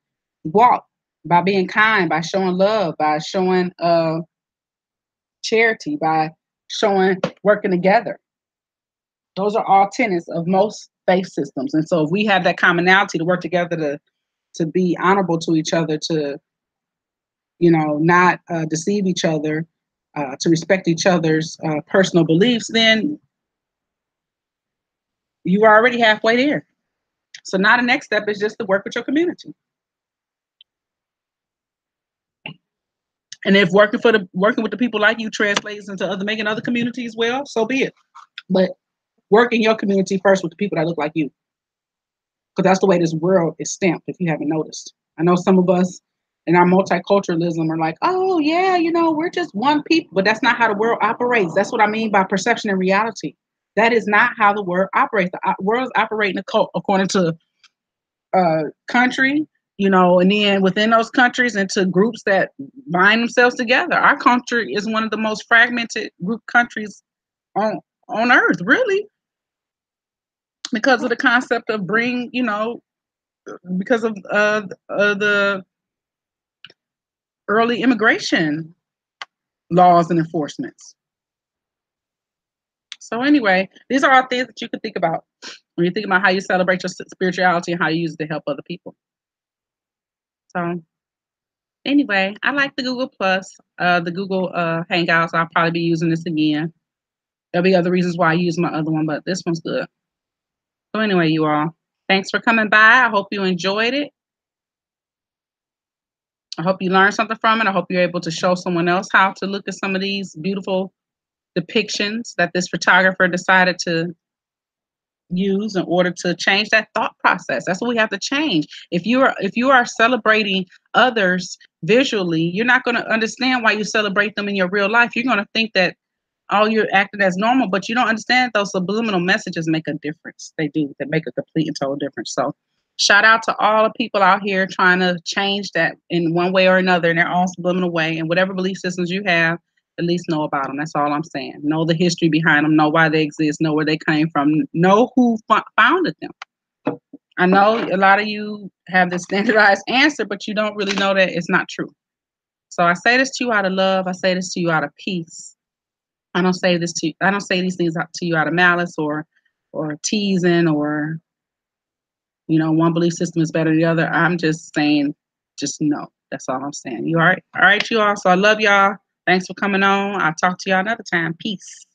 walk by being kind, by showing love, by showing charity, by showing working together. Those are all tenets of most faith systems. And so if we have that commonality to work together to be honorable to each other, to not deceive each other, to respect each other's personal beliefs, then you are already halfway there. So now the next step is just to work with your community. And if working with the people like you translates into making other communities, well, so be it. But work in your community first with the people that look like you. Because that's the way this world is stamped, if you haven't noticed. I know some of us in our multiculturalism are like, oh yeah, we're just one people, but that's not how the world operates. That's what I mean by perception and reality. That is not how the world operates. The world is operating according to country, and then within those countries into groups that bind themselves together. Our country is one of the most fragmented group countries on earth, really, because of the concept of because of the early immigration laws and enforcements. So anyway, these are all things that you could think about when you think about how you celebrate your spirituality and how you use it to help other people. So anyway, I like the Google Plus, the Google Hangouts. I'll probably be using this again. There'll be other reasons why I use my other one, but this one's good. So anyway, you all, thanks for coming by. I hope you enjoyed it. I hope you learned something from it. I hope you're able to show someone else how to look at some of these beautiful depictions that this photographer decided to use in order to change that thought process. That's what we have to change. If you are celebrating others visually, you're not going to understand why you celebrate them in your real life. You're going to think that you're acting as normal, but you don't understand those subliminal messages make a difference. They do. They make a complete and total difference. So shout out to all the people out here trying to change that in one way or another in their own subliminal way. And whatever belief systems you have, at least know about them. That's all I'm saying. Know the history behind them. Know why they exist. Know where they came from. Know who founded them. I know a lot of you have this standardized answer, but you don't really know that it's not true. So I say this to you out of love. I say this to you out of peace. I don't say these things to you out of malice or teasing or, one belief system is better than the other. I'm just saying, just no. That's all I'm saying. You all right? All right, you all. So I love y'all. Thanks for coming on. I'll talk to y'all another time. Peace.